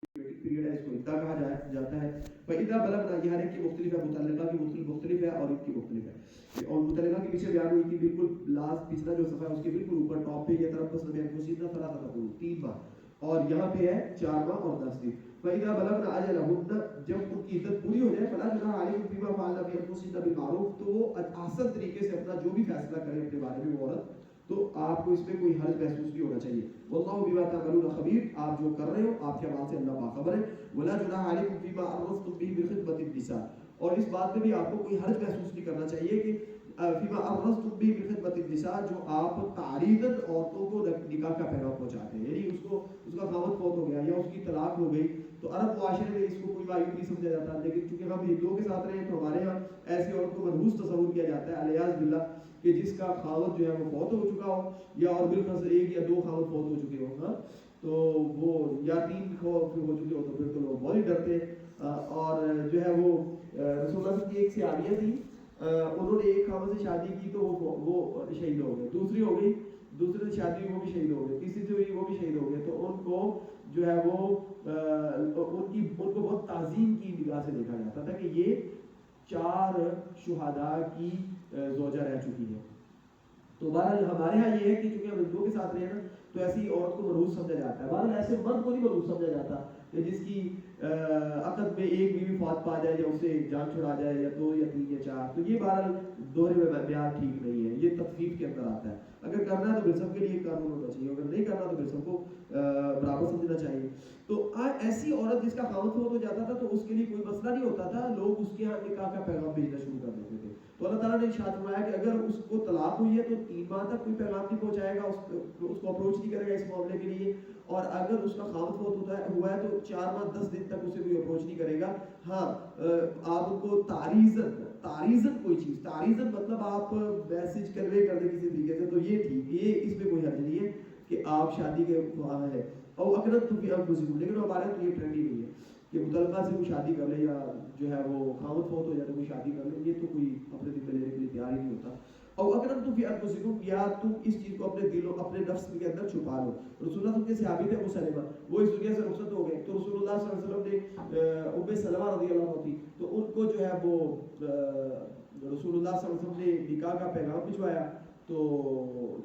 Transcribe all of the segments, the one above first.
Period ہے، اس کو عدہ کہا جاتا ہے. فَإِذَا بَلَغْنَا، یہ ہر ایک کی مختلف ہے، متعلقہ کی مختلف ہے اور عید کی مختلف ہے. اور متعلقہ کے پیچھے بیان ہوئی تھی بالکل لاسٹ پچھلا جو صفحہ ہے اس کے بالکل اوپر ٹاپ پہ، یہ طرف بس نبی انفسنا ثلاثۃ قروء 3 ماہ، اور یہاں پہ ہے 4 ماہ اور 10 دن. فَإِذَا بَلَغْنَا أَجَلَهُنَّ، جب ان کی عدت پوری ہو جائے، فَلَا جُنَاحَ عَلَيْكُمْ فِيمَا فَعَلْنَ فِي أَنفُسِهِنَّ بِالْمَعْرُوفِ، تو وہ احسن طریقے سے اپنا جو بھی فیصلہ کرے اپنے بارے میں وہ عورت، تو آپ کو اس میں کوئی حرج محسوس نہیں ہونا چاہیے. واللہ بما تعملون خبیر، آپ جو کر رہے ہو آپ کے اعمال سے اللہ باخبر ہے. ولا جناح علیکم فیما عرضتم به من خطبۃ النساء، اور اس بات میں بھی آپ کو کوئی حرج محسوس نہیں کرنا چاہیے کہ فیما عرضتم به من خطبۃ النساء، جو آپ تعریضاً عورتوں کو نکاح کا پیغام پہنچاتے ہیں، یعنی اس کا خاوند فوت ہو گیا یا اس کی طلاق ہو گئی، تو عرب معاشرے میں اس کو کوئی معیوب نہیں سمجھا جاتا، لیکن چونکہ ہم ہندوؤں کے ساتھ رہے ہیں تو ہمارے یہاں ایسی عورت کو منحوس تصور کیا جاتا ہے الیاذ باللہ، کہ جس کا خاوند جو ہے وہ فوت ہو چکا ہو، یا اور بالخصوص 1 یا 2 خاوند فوت ہو چکے ہوں، ہاں تو وہ یا 3 ہو چکے ہو تو پھر تو لوگ بہت ہی ڈرتے. اور جو ہے وہ رسول اللہ کی ایک صحابیہ تھی، انہوں نے ایک خاوند سے شادی کی تو وہ شہید ہو گئے، دوسری ہو گئی، دوسرے سے شادی ہوئی وہ بھی شہید ہو گئے، تیسری سے ہوئی وہ بھی شہید ہو گئے. تو ان کو جو ہے وہ ان کو بہت تعظیم کی نگاہ سے دیکھا جاتا تھا کہ یہ 4 شہداء کی زوجہ رہ چکی ہے. تو بہرحال ہمارے ہاں یہ ہے کہ چونکہ ہم ہندوؤں کے ساتھ رہے ہیں نا، تو ایسی عورت کو منحوس سمجھا جاتا ہے. بہرحال ایسے مرد کو نہیں منحوس سمجھا جاتا کہ جس کی عقد میں ایک بیوی فوت پا جائے یا اسے جان چھڑا جائے، یا 2 یا 3 یا 4، تو یہ بہرحال دوہرے میں بیان ٹھیک نہیں ہے، یہ تخفیف کے اندر آتا ہے. اگر کرنا ہے تو پھر سب کے لیے قانون ہونا چاہیے، اگر نہیں کرنا تو پھر سب کو برابر سمجھنا چاہیے. تو ایسی عورت جس کا خاوند فوت ہو جاتا تھا تو اس کے لیے کوئی مسئلہ نہیں ہوتا تھا، لوگ اس کے یہاں نکاح کا پیغام بھیجنا شروع کر دیتے تھے. تو اللہ تعالیٰ نے ارشاد فرمایا کہ اگر اس کو طلاق ہوئی ہے تو 3 ماہ تک کوئی پیغام نہیں پہنچائے گا، اس کو اپروچ نہیں کرے گا اس معاملے کے لیے. اور اگر اس کا خاوند فوت ہوا ہے تو 4 ماہ 10 دن تک اسے کوئی اپروچ نہیں کرے گا. ہاں آپ ان کو تعریضاً کوئی چیز، تعریضاً مطلب آپ میسج کنوے کر دیں کسی طریقے سے، تو یہ ٹھیک، یہ اس میں کوئی حرج نہیں ہے کہ آپ شادی کے وہاں ہے. اور اقرب تو بھی انفسکم، لیکن ہمارے یہاں تو یہ ٹرینڈ ہی نہیں ہے کہ مطلقہ سے کوئی شادی کر لے، یا جو ہے وہ خاوند فوت ہو جائے تو کوئی شادی کر لے، یہ تو کوئی اپنے دل میں لینے کے لیے تیار ہی نہیں ہوتا. اور اقرب تو بھی انفسکم، یا تم اس چیز کو اپنے دل و اپنے نفس کے اندر چھپا لو. رسول اللہ کے صحابی تھے ابو سلمہ، وہ اس دنیا سے رخصت ہو گئے، تو رسول اللہ صلی اللہ علیہ وسلم نے ام سلمہ رضی اللہ عنہ تھی، تو ان کو جو ہے وہ رسول اللہ صلی اللہ علیہ وسلم نے نکاح کا پیغام بھجوایا. تو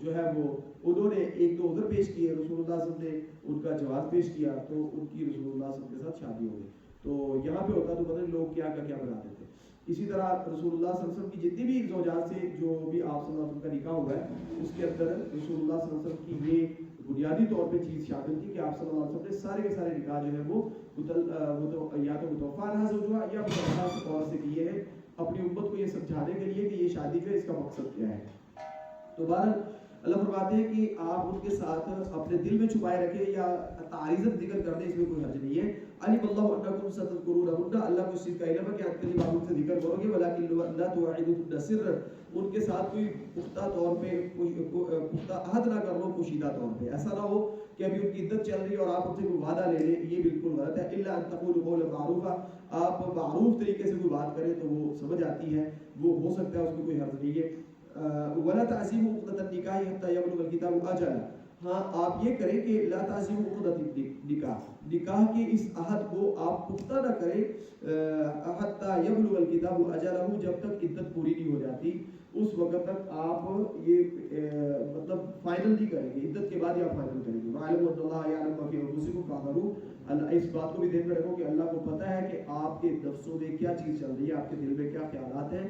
جو ہے وہ انہوں نے 1-2 عذر پیش کیے، رسول اللہ صلی اللہ علیہ وسلم نے ان کا جواز پیش کیا، تو ان کی رسول اللہ صلی اللہ علیہ وسلم کے ساتھ شادی ہو گئی. تو یہاں پہ ہوتا تو پتہ نہیں لوگ کیا بناتے تھے. اسی طرح رسول اللہ صلی اللہ علیہ وسلم کی جتنی بھی زوجات سے جو بھی آپ صلی اللہ علیہ وسلم کا نکاح ہوا ہے، اس کے اندر رسول اللہ صلی اللہ علیہ وسلم کی یہ بنیادی طور پہ چیز شامل تھی کہ آپ صلی اللہ علیہ وسلم نے سارے کے سارے نکاح جو ہے وہ یا تو متوفا عنہا زوجہا یا متوفا طور سے کیے ہیں، اپنی امت کو یہ سمجھانے کے لیے کہ یہ شادی جو ہے اس کا مقصد کیا ہے. تو بہرحال اللہ فرماتے ہیں کہ آپ ان کے ساتھ اپنے دل میں چھپائے رکھیں یا تعریضاً ذکر کر دیں، اس میں کوئی حرج نہیں ہے. علم اللہ انکم ستذکرونہن، اللہ کو اس چیز کا علم ہے کہ آپ قریب آپ ان سے ذکر کرو گے، ولکن لا تواعدوہن سرا، ان کے ساتھ کوئی پختہ طور پہ پختہ عہد نہ کر لو پوشیدہ طور پہ. ایسا نہ ہو کہ ابھی ان کی عدت چل رہی ہے اور آپ ان سے کوئی وعدہ لے لیں، یہ بالکل غلط ہے. الا ان تقولوا قولا معروفا، آپ معروف طریقے سے کوئی بات کریں تو وہ سمجھ آتی ہے، وہ ہو سکتا ہے، اس میں کوئی حرج نہیں ہے. ولا تعزیموا عقدۃ النکاح حتى يبلغ الکتاب اجلہ، ہاں آپ یہ کریں کہ لا تعزیموا عقدۃ النکاح، نکاح کے اس عہد کو آپ پختہ نہ کریں حتى يبلغ الکتاب اجلہ، جب تک عدت پوری نہیں ہو جاتی اس وقت تک آپ یہ مطلب فائنل نہیں کریں گے، عدت کے بعد ہی آپ فائنل کریں گے. وَاعْلَمُوا أَنَّ اللَّهَ يَعْلَمُ مَا فِي أَنفُسِكُمْ فَاحْذَرُوهُ، اس بات کو بھی دھیان میں رکھو کہ اللہ کو پتہ ہے کہ آپ کے نفسوں میں کیا چیز چل رہی ہے، آپ کے دل میں کیا خیالات ہیں،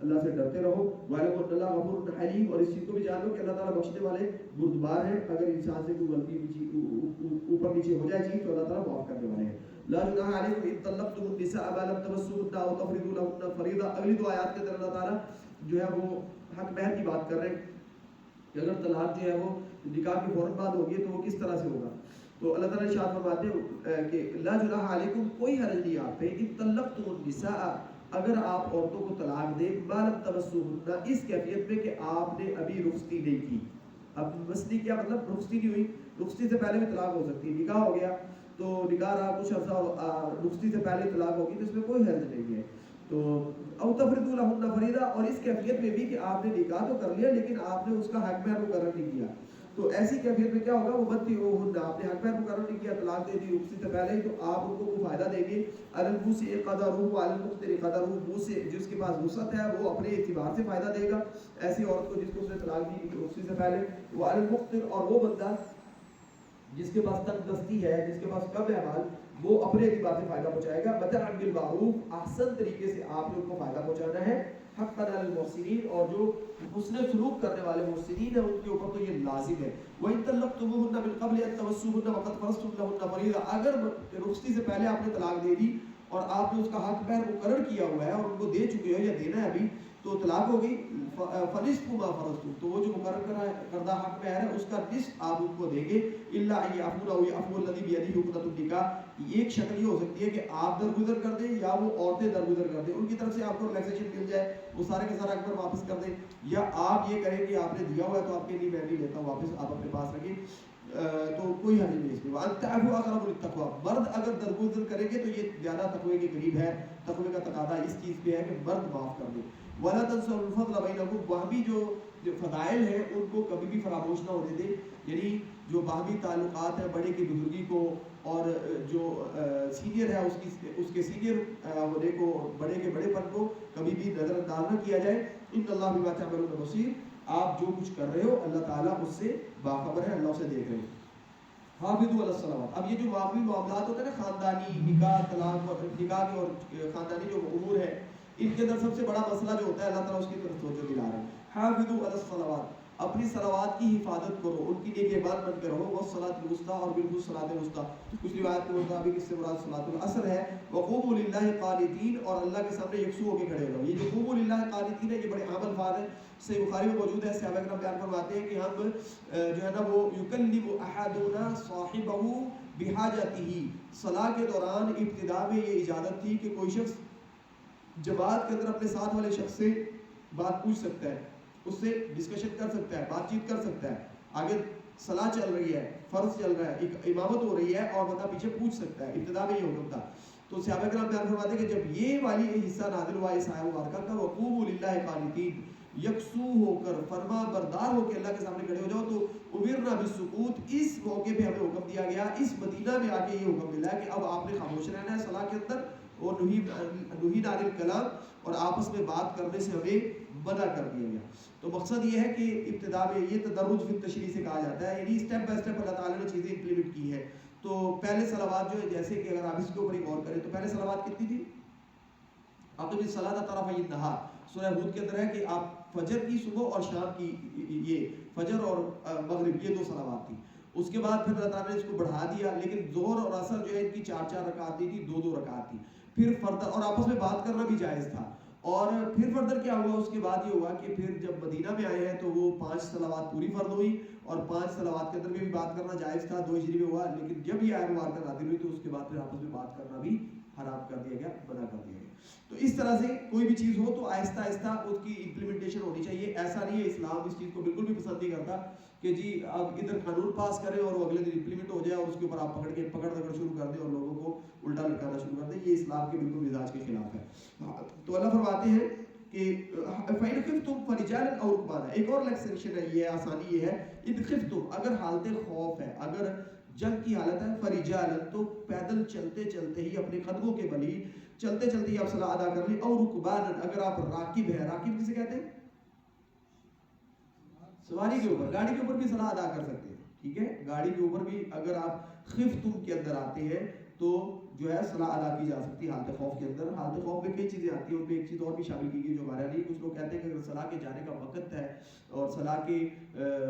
اللہ سے ڈرتے رہو. وَاعْلَمُوا أَنَّ اللَّهَ غَفُورٌ حَلِيمٌ، اور اس چیز کو بھی جان لو کہ اللہ تعالیٰ بخشنے والے بردبار ہیں، اگر انسان سے کوئی غلطی اوپر نیچے ہو جائے چیز تو اللہ تعالیٰ معاف کرنے والے ہیں. لا جناح علیکم ان طلقتم النساء ما لم تمسوهن او تفرضوا لهن فریضہ. اگلی 2 آیات کے اندر اللہ تعالیٰ جو ہے وہ حق مہر کی بات کر رہے ہیں کہ اگر طلاق جو ہے وہ نکاح کے فوراً بعد ہوگی تو وہ کس طرح سے ہوگا. تو اللہ تعالیٰ ارشاد فرماتے ہیں کہ لا جناح علیکم، کوئی حرج نہیں آپ پہ، ان طلقتم النساء، اگر آپ عورتوں کو طلاق دیں، ما لم تمسوهن، اس کیفیت میں کہ آپ نے ابھی رخصتی نہیں کی. اب مسئلہ کیا مطلب رخصتی نہیں ہوئی، رخصتی سے پہلے بھی طلاق ہو سکتی ہے، نکاح ہو گیا تو نکاح رہا کچھ عرصہ، رخصتی سے پہلے طلاق ہوگی تو اس میں کوئی حرج نہیں ہے. تو او تفرضوا لهن فریضہ، اور اس کیفیت میں بھی کہ آپ نے نکاح تو کر لیا لیکن آپ نے اس کا حق مہر مقرر نہیں کیا. تو ایسی کیفیت میں کیا ہوگا، وہ بدتی ہو آپ نے حق پیر مقرر نہیں کیا، طلاق دے دی رخصتی سے پہلے ہی، تو آپ ان کو وہ فائدہ دیں گے الموسع قدرہ وعلی المقتر قدرہ، موسع جس کے پاس وسعت ہے وہ اپنے اعتبار سے فائدہ دے گا ایسی عورت کو جس کو اس نے طلاق دی رخصتی سے پہلے، وعلی المقتر اور وہ بندہ جس کے پاس تنگ دستی ہے، جس کے پاس کم ہے مال، وہ اپنے اعتبار سے فائدہ پہنچائے گا، متاعا بالمعروف، احسن طریقے سے آپ نے ان کو فائدہ پہنچانا ہے، حقا علی المحسنین، اور جو حسن سلوک کرنے والے محسنین ہیں ان کے اوپر تو یہ لازم ہے، وَإِن طَلَّقْتُمُوهُنَّ مِن قَبْلِ أَن تَمَسُّوهُنَّ وَقَدْ فَرَضْتُمْ لَهُنَّ فَرِيضَةً، اگر رخصتی سے پہلے آپ نے طلاق دے دی اور آپ نے اس کا حق پیر مقرر کیا ہوا ہے اور ان کو دے چکے ہو یا دینا ہے ابھی، تو طلاق ہو گئی، فَنِصْفُ مَا فَرَضْتُمْ، تو وہ جو مقرر کردہ حق پیر ہے اس کا نصف آپ ان کو دیں گے، إِلَّا أَن يَعْفُونَ أَوْ يَعْفُوَ الَّذِي بِيَدِهِ عُقْدَةُ النِّكَاحِ، ایک شکل یہ ہو سکتی ہے کہ آپ درگزر کر دیں یا وہ عورتیں درگزر کر دیں، ان کی طرف سے آپ کو ریلیکسیشن مل جائے، وہ سارے کا سارا اکبر واپس کر دیں، یا آپ یہ کریں کہ آپ نے دیا ہوا ہے تو آپ کے لیے میں نہیں لیتا ہوں واپس، آپ اپنے پاس رکھیں، تو کوئی حل نہیں اس میں، وَأَن تَعْفُوا أَقْرَبُ لِلتَّقْوَىٰ، مرد اگر درگزر کریں گے تو یہ زیادہ تقوی کے قریب ہے، تقوی کا تقاضا اس چیز پہ ہے کہ مرد معاف کر دے، وَلَا تَنْسَوْا الْفَضْلَ بَيْنَكُمْ، باہمی جو فضائل ہیں ان کو کبھی بھی فراموش نہ ہونے دیں، یعنی جو باہمی تعلقات ہیں، بڑے کی بزرگی کو اور جو سینئر ہے اس کے سینئر ہونے کو، بڑے کے بڑے پن کو کبھی بھی نظر انداز نہ کیا جائے، ان اللہ بما تعملون بصیر، آپ جو کچھ کر رہے ہو اللہ تعالیٰ اس سے باخبر ہے، اللہ اسے دیکھ رہے ہیں، حافظوا علی الصلوات، اب یہ جو معاملی معاملات ہوتے ہیں نا، خاندانی نکاح طلاق اور نکاح کے اور خاندانی جو امور ہے، ان کے اندر سب سے بڑا مسئلہ جو ہوتا ہے اللہ تعالیٰ اس کی طرف توجہ دلا رہا ہے، حافظوا علی الصلوات، اپنی صلوات کی حفاظت کرو، ان کی نگہبان بن کے رہو، والصلاۃ الوسطیٰ، اور بالکل صلاۃ الوسطیٰ، کچھ روایات کے مطابق اس سے مراد صلاۃ العصر ہے، وقوموا للہ قانتین، اور اللہ کے سامنے یکسو ہو کے کھڑے ہو جاؤ، یہ جو قوموا للہ قانتین ہے یہ بڑے عام الفاظ ہیں، صحیح بخاری میں موجود ہے، صحابہ کرام بیان فرماتے ہیں کہ ہم جو ہے نا وہ یکلم احدنا صاحبہ بحاجتہ، صلاح کے دوران ابتدا میں یہ اجازت تھی کہ کوئی شخص جماعت کے اندر اپنے ساتھ والے شخص سے بات پوچھ سکتا ہے، اس سے ڈسکشن کر سکتا ہے، بات چیت کر سکتا ہے، آگے صلاح چل رہی ہے، فرض چل رہا ہے، امامت ہو رہی ہے اور بندہ پیچھے پوچھ سکتا ہے، ابتدا میں یہ حکم تھا، تو صحابہ کرام بیان فرماتے ہیں کہ جب یہ والی حصہ نازل ہوا اس آیت مبارکہ کا، وقوموا للہ قانتین، یکسو ہو کر فرما بردار ہو کے اللہ کے سامنے کھڑے ہو جاؤ، تو امرنا بالسکوت، اس موقع پہ ہمیں حکم دیا گیا، اس مدینہ میں آ کے یہ حکم ملا ہے کہ اب آپ نے خاموش رہنا ہے صلاح کے اندر، اور نہی عن الکلام، اور آپس میں بات کرنے سے ہمیں منع کر دیا گیا، تو مقصد یہ ہے کہ ابتدا میں یہ تدرج فی التشریع سے کہا جاتا ہے، یعنی اسٹیپ بائی اسٹیپ اللہ تعالیٰ نے چیزیں امپلیمنٹ کی ہے، تو پہلے صلوات جو ہے، جیسے کہ اگر آپ اس کے اوپر ایک غور کریں تو پہلے صلوات کتنی تھی، اقیموا الصلاۃ طرفی النہار، سورہ ہود کے اندر ہے کہ آپ فجر کی، صبح اور شام کی، یہ فجر اور مغرب یہ دو صلوات تھی، اس کے بعد پھر اللہ تعالیٰ نے اس کو بڑھا دیا، لیکن ظہر اور عصر جو ہے ان کی 4 رکعت نہیں تھی، 2 رکعت تھی، پھر فردر، اور آپس میں بات کرنا بھی جائز تھا، اور پھر فردر کیا ہوا، اس کے بعد یہ ہوا کہ پھر جب مدینہ میں آئے ہیں تو وہ 5 صلوات پوری فرض ہوئی، اور 5 صلوات کے اندر بھی بات کرنا جائز تھا، 2 ہجری میں ہوا، لیکن جب یہ آیت مبارکہ نازل ہوئی تو اس کے بعد پھر آپس میں بات کرنا بھی حرام کر دیا گیا، منع کر دیا گیا، تو اس طرح سے کوئی بھی چیز ہو تو آہستہ آہستہ اس کی امپلیمنٹیشن ہونی چاہیے، ایسا نہیں ہے، اسلام اس چیز کو بالکل بھی پسند نہیں کرتا کہ جی آپ ادھر قانون پاس کریں اور وہ اگلے دن امپلیمنٹ ہو جائے اور اس کے اوپر آپ پکڑ شروع کر دیں اور لوگوں کو الٹا لٹکانا شروع کر دیں، یہ اسلام کے بالکل مزاج کے خلاف ہے، تو اللہ فرماتے ہیں کہ فَإِنْ خِفْتُمْ فَرِجَالًا أَوْ رُكْبَانًا، ایک اور لیکسنشن ہے، یہ آسانی یہ ہے، اِنْ خِفْتُمْ، اگر حالت خوف ہے، اگر جنگ کی حالت ہے، فَرِجَالًا، تو پیدل چلتے چلتے ہی اپنے قدموں کے بل ہی چلتے چلتے ہی آپ صلاح ادا کر لیں، اور رکبانن، اگر آپ راکب ہیں، راکب کسے کہتے ہیں، سواری کے اوپر، گاڑی کے اوپر بھی صلاح ادا کر سکتے ہیں، ٹھیک ہے، گاڑی کے اوپر بھی اگر آپ خفتم کے اندر آتے ہیں تو جو ہے صلاح ادا کی جا سکتی ہے حالت خوف کے اندر، حالت خوف میں کئی چیزیں آتی ہیں، ان میں ایک چیز اور بھی شامل کی گئی جو ہمارے لیے، کچھ لوگ کہتے ہیں کہ اگر صلاح کے جانے کا وقت ہے اور صلاح کے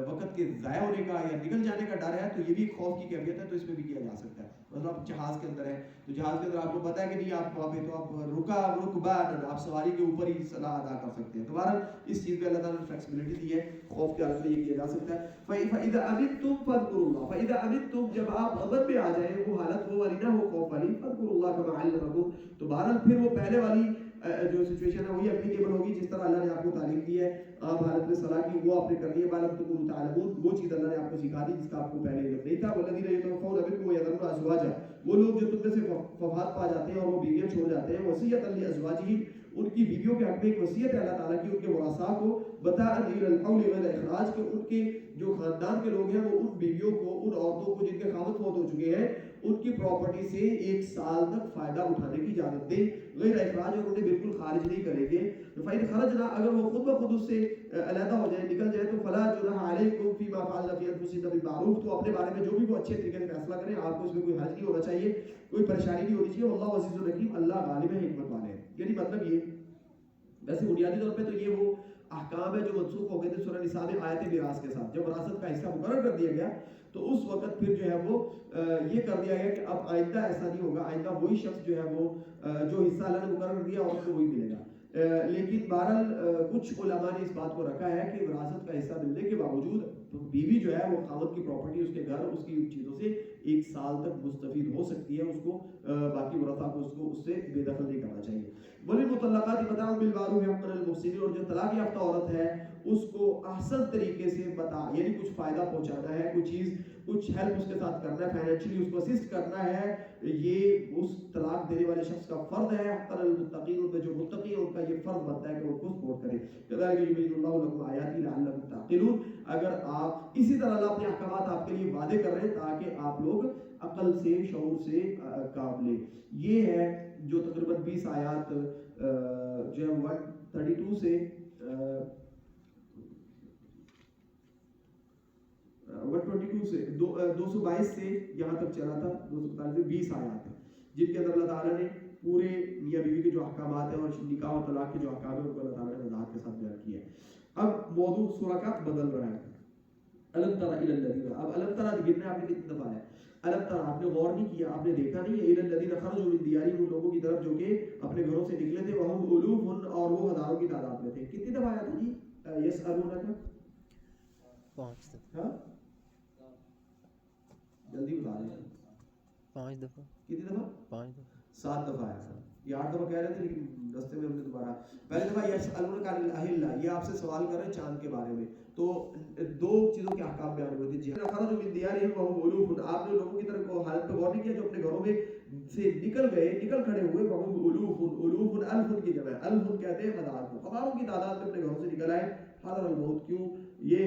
وقت کے ضائع ہونے کا یا نکل جانے کا ڈر ہے تو یہ بھی ایک خوف کی کیفیت ہے، تو اس میں بھی کیا جا سکتا ہے، مطلب آپ جہاز کے اندر ہیں تو جہاز کے اندر آپ کو پتا ہے کہ نہیں آپ وہاں پہ تو آپ رکبان، آپ سواری کے اوپر ہی صلاح ادا کر سکتے ہیں، دوبارہ اس چیز پہ اللہ تعالیٰ نے فلیکسیبلٹی دی ہے، خوف کی حالت میں یہ کیا جا سکتا ہے، فَإِذَا أَمِنْتُمْ فَاذْكُرُوا اللَّهَ، فَإِذَا أَمِنْتُمْ، جب آپ امن میں آ جائیں، وہ حالت وہ والی نہ ہو خوف والی، فَاذْكُرُوا اللَّهَ كَمَا عَلَّمَكُمْ، تو بہرحال پھر وہ پہلے والی جو سچویشن ہے وہی اپلیکیبل ہوگی جس طرح اللہ نے آپ کو تعلیم دی ہے عام حالت میں صلاح کی، وہ آپ نے کر لی ہے، مَا تُكُونُوا تَعْلَمُونَ، وہ چیز اللہ نے آپ کو سکھا دی جس کا آپ کو پہلے علم نہیں تھا، وَالَّذِينَ يَتَوَفَّوْنَ مِنكُمْ وَيَذَرُونَ أَزْوَاجًا، وہ لوگ جو تم میں سے وفات پا جاتے ہیں اور وہ بیویاں چھوڑ جاتے ہیں، وصیۃ لِأَزْوَاجِهِمْ، ان کی بیویوں کے حق میں ایک وصیت ہے اللہ تعالیٰ کی ان کے ورثاء کو، متاعًا إلى الحول غیر اخراج کہ ان کے جو خاندان کے لوگ ہیں وہ ان بیویوں کو، ان عورتوں کو جن کے خاوند فوت ہو چکے ہیں، ان کی پراپرٹی سے 1 سال تک فائدہ اٹھانے کی اجازت دیں غیر اخراج، اور انہیں بالکل خارج نہیں کریں گے. فإن خرجنا اگر وہ خود بخود اس سے علیحدہ ہو جائے، نکل جائے، تو فلا جناح علیکم فیما فعلن فی انفسہن بالمعروف، تو اپنے بارے میں جو بھی وہ اچھے طریقے سے فیصلہ کریں، آپ کو اس میں کوئی حرج نہیں ہونا چاہیے، کوئی پریشانی نہیں ہونی چاہیے. واللہ عزیز الحکیم، اللہ غالب ہے، حکمت والے ہیں. یعنی مطلب یہ ویسے بنیادی طور پہ تو یہ وہ احکام ہے جو منسوخ ہو گئے تھے سورہ نساء میں آیت میراث کے ساتھ. جب وراثت کا حصہ مقرر کر دیا گیا تو اس وقت پھر جو ہے وہ یہ کر دیا گیا کہ اب آئندہ ایسا نہیں ہوگا، آئندہ وہی شخص جو ہے وہ جو حصہ اللہ نے مقرر کر دیا اور اس کو وہی ملے گا. لیکن بہرحال کچھ علماء نے اس بات کو رکھا ہے کہ وراثت کا حصہ ملنے کے باوجود بیوی جو ہے وہ خاوند کی پراپرٹی، اس کے گھر، اس کی چیزوں سے 1 سال تک مستفید ہو سکتی ہے. اس کو باقی ورثاء کو اس سے بے دخل نہیں کرنا چاہیے. وللمطلقات متاع بالمعروف حقا للمحسنین، اور جو طلاق یافتہ عورت ہے اس کو احسن طریقے سے متاع یعنی کچھ فائدہ پہنچانا ہے، کوئی چیز، کچھ ہیلپ اس کے ساتھ کرنا ہے، فائنینشلی اس کو اسسٹ کرنا ہے، یہ اس طلاق دینے والے شخص کا فرض ہے. حقا للمتقین، ان میں جو متقی ہیں ان کا یہ فرض بنتا ہے کہ وہ اس کو سپورٹ کریں. کذالک یبین اللہ لکم آیاتہ لعلکم تعقلون. اگر آپ اسی طرح اللہ اپنے احکامات آپ کے لیے وعدے کر رہے ہیں تاکہ آپ لوگ عقل سے، شعور سے کام لیں. یہ ہے جو تقریباً 20 آیات جو ہے 132 سے 122 سے 222 سے یہاں تک چلا تھا. 245 سے 20 آیات ہیں جن کے اندر اللہ تعالیٰ نے پورے میاں بیوی کے جو احکامات ہیں اور نکاح اور طلاق کے جو احکام ہیں ان کو اللہ تعالیٰ نے وضاحت کے ساتھ بیان کیا ہے. اب موضوع سورہ کا بدل رہا ہے. الم تر الی الذین، اب الم تر گرنا آپ نے کتنی دفعہ ہے؟ الم تر آپ نے غور نہیں کیا، آپ نے دیکھا نہیں ہے؟ الی الذین خرجوا من دیارہم، ان لوگوں کی طرف جو کہ اپنے گھروں سے نکلے تھے، وہم الوف، اور وہ ہزاروں کی تعداد میں تھے. کتنی دفعہ آیا تھا جی یسألونک؟ 5 دفعہ. ہاں جلدی بتا رہے ہیں. 5 دفعہ. کتنی دفعہ؟ 5 دفعہ. 7 دفعہ آیا تھا. یہ 8 دفعہ کہہ رہے تھے لیکن رستے میں ہم نے دوبارہ پہلی دفعہ یسألونک عن الاہلہ، یہ آپ سے سوال کر رہے ہیں چاند کے بارے میں. تو 2 چیزوں کے احکام بیان ہوئے تھے. جہاں خرجوا من دیارہم وہم الوف، آپ نے لوگوں کی طرف کو حالت پہ غور نہیں کیا جو اپنے گھروں میں سے نکل گئے، نکل کھڑے ہوئے. وہم الوف، الوف الف کی جمع ہے، الف کہتے ہیں ہزار کو، ہزاروں کی تعداد میں اپنے گھروں سے نکل آئے. حضر الموت، کیوں؟ یہ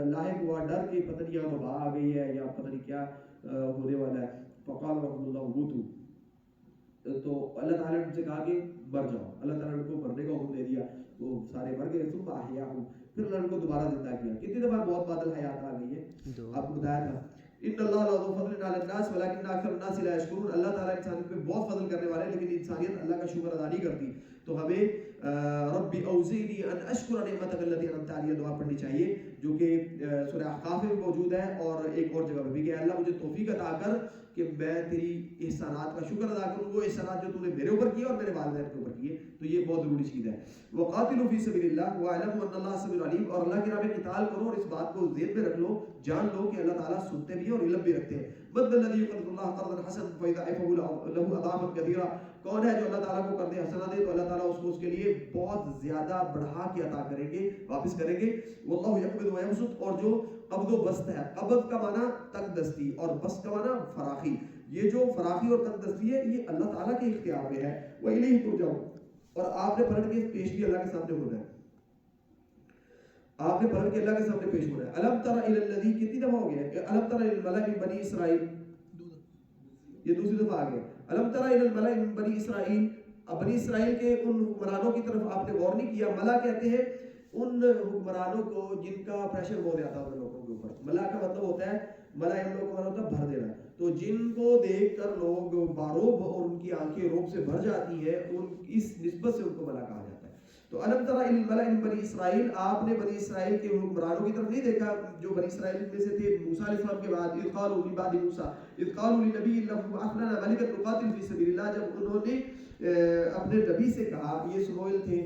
لاحق ہوا ڈر کہ پتہ نہیں یہاں وبا آ گئی ہے یا پتہ نہیں کیا ہونے والا ہے. فقال رحمۃ اللہ موتوا، تو اللہ تعالیٰ نے ان سے کہا کہ مر جاؤ. اللہ تعالیٰ نے ان کو مرنے کا حکم دے دیا، وہ سارے مر گئے. ثم احیاہم، پھر اللہ نے ان کو دوبارہ زندہ کیا. کتنی دفعہ موت بعد الحیات آ گئی ہے؟ 2. آپ کو بتایا تھا. ان اللہ لذو فضل علی الناس ولکن اکثر الناس لا یشکرون، اللہ تعالیٰ انسانیت پہ بہت فضل کرنے والے ہیں لیکن انسانیت اللہ کا شکر ادا نہیں کرتی. تو ہمیں رب اوزعنی ان اشکر نعمتک التی انعمت علی، دعا پڑھنی چاہیے جو کہ سورہ احقاف میں موجود ہے اور ایک اور جگہ پہ بھی کہ اللہ مجھے توفیق عطا کر کہ میں تیری احسانات کا شکر ادا کروں، وہ احسانات جو تو نے میرے اوپر کیے اور میرے والدین کے اوپر کیے. تو یہ بہت ضروری چیز ہے. وقاتلوا فی سبیل اللہ واعلموا ان اللہ سمیع علیم، اور اللہ کی راہ میں قتال کرو اور اس بات کو ذہن میں رکھ لو، جان لو کہ اللہ تعالیٰ سنتے بھی ہیں اور علم بھی رکھتے ہیں. من ذا الذی یقرض اللہ قرضا حسنا فیضاعفہ لہ اضعافا کثیرا، کون ہے جو اللہ تعالیٰ کو قرض حسنہ دے تو اللہ تعالیٰ اس کو اس کے لیے بہت زیادہ بڑھا کے عطا کریں گے، واپس کریں گے. واللہ یقبض ویبسط، اور جو قبض و بسط ہے، قبض کا معنی تنگ دستی اور بسط کا معنی فراخی، یہ جو فراخی اور تنگ دستی ہے یہ اللہ تعالیٰ کے اختیار میں ہے. وَإِلَيْهِ تُرْجَعُونَ، اور آپ نے پلٹ کے پیش بھی اللہ کے سامنے ہونا ہے. آپ نے پلٹ کے اللہ کے سامنے پیش ہونا ہے. الم تر الی الذی، کتنی دفعہ ہو گیا؟ الم تر الی الملأ من بنی اسرائیل، یہ دوسری دفعہ آ گیا. الم تر الی الملأ من بنی اسرائیل، اب بنی اسرائیل کے ان حکمرانوں کی طرف آپ نے غور نہیں کیا. ملا کہتے ہیں ان حکمرانوں کو جن کا پریشر بہت زیادہ ہوتا ہے لوگوں کے اوپر. ملا کا مطلب ہوتا ہے، ملا ہم لوگوں کا مطلب ہوتا ہے بھر دینا. تو جن کو دیکھ کر لوگ باروب اور ان کی آنکھیں روب سے بھر جاتی ہیں، اس نسبت سے ان کو ملا کہا جاتا ہے. تو الم تر الی الملأ من بنی اسرائیل، آپ نے بنی اسرائیل کے حکمرانوں کی طرف نہیں دیکھا جو بنی اسرائیل میں سے تھے موسیٰ علیہ السلام کے بعد. اذ قالوا من بعد موسیٰ اذ قالوا لنبی لہ ابعث لنا ملکا نقاتل فی سبیل اللہ، جب انہوں نے اپنے نبی سے کہا، یہ سموئیل تھے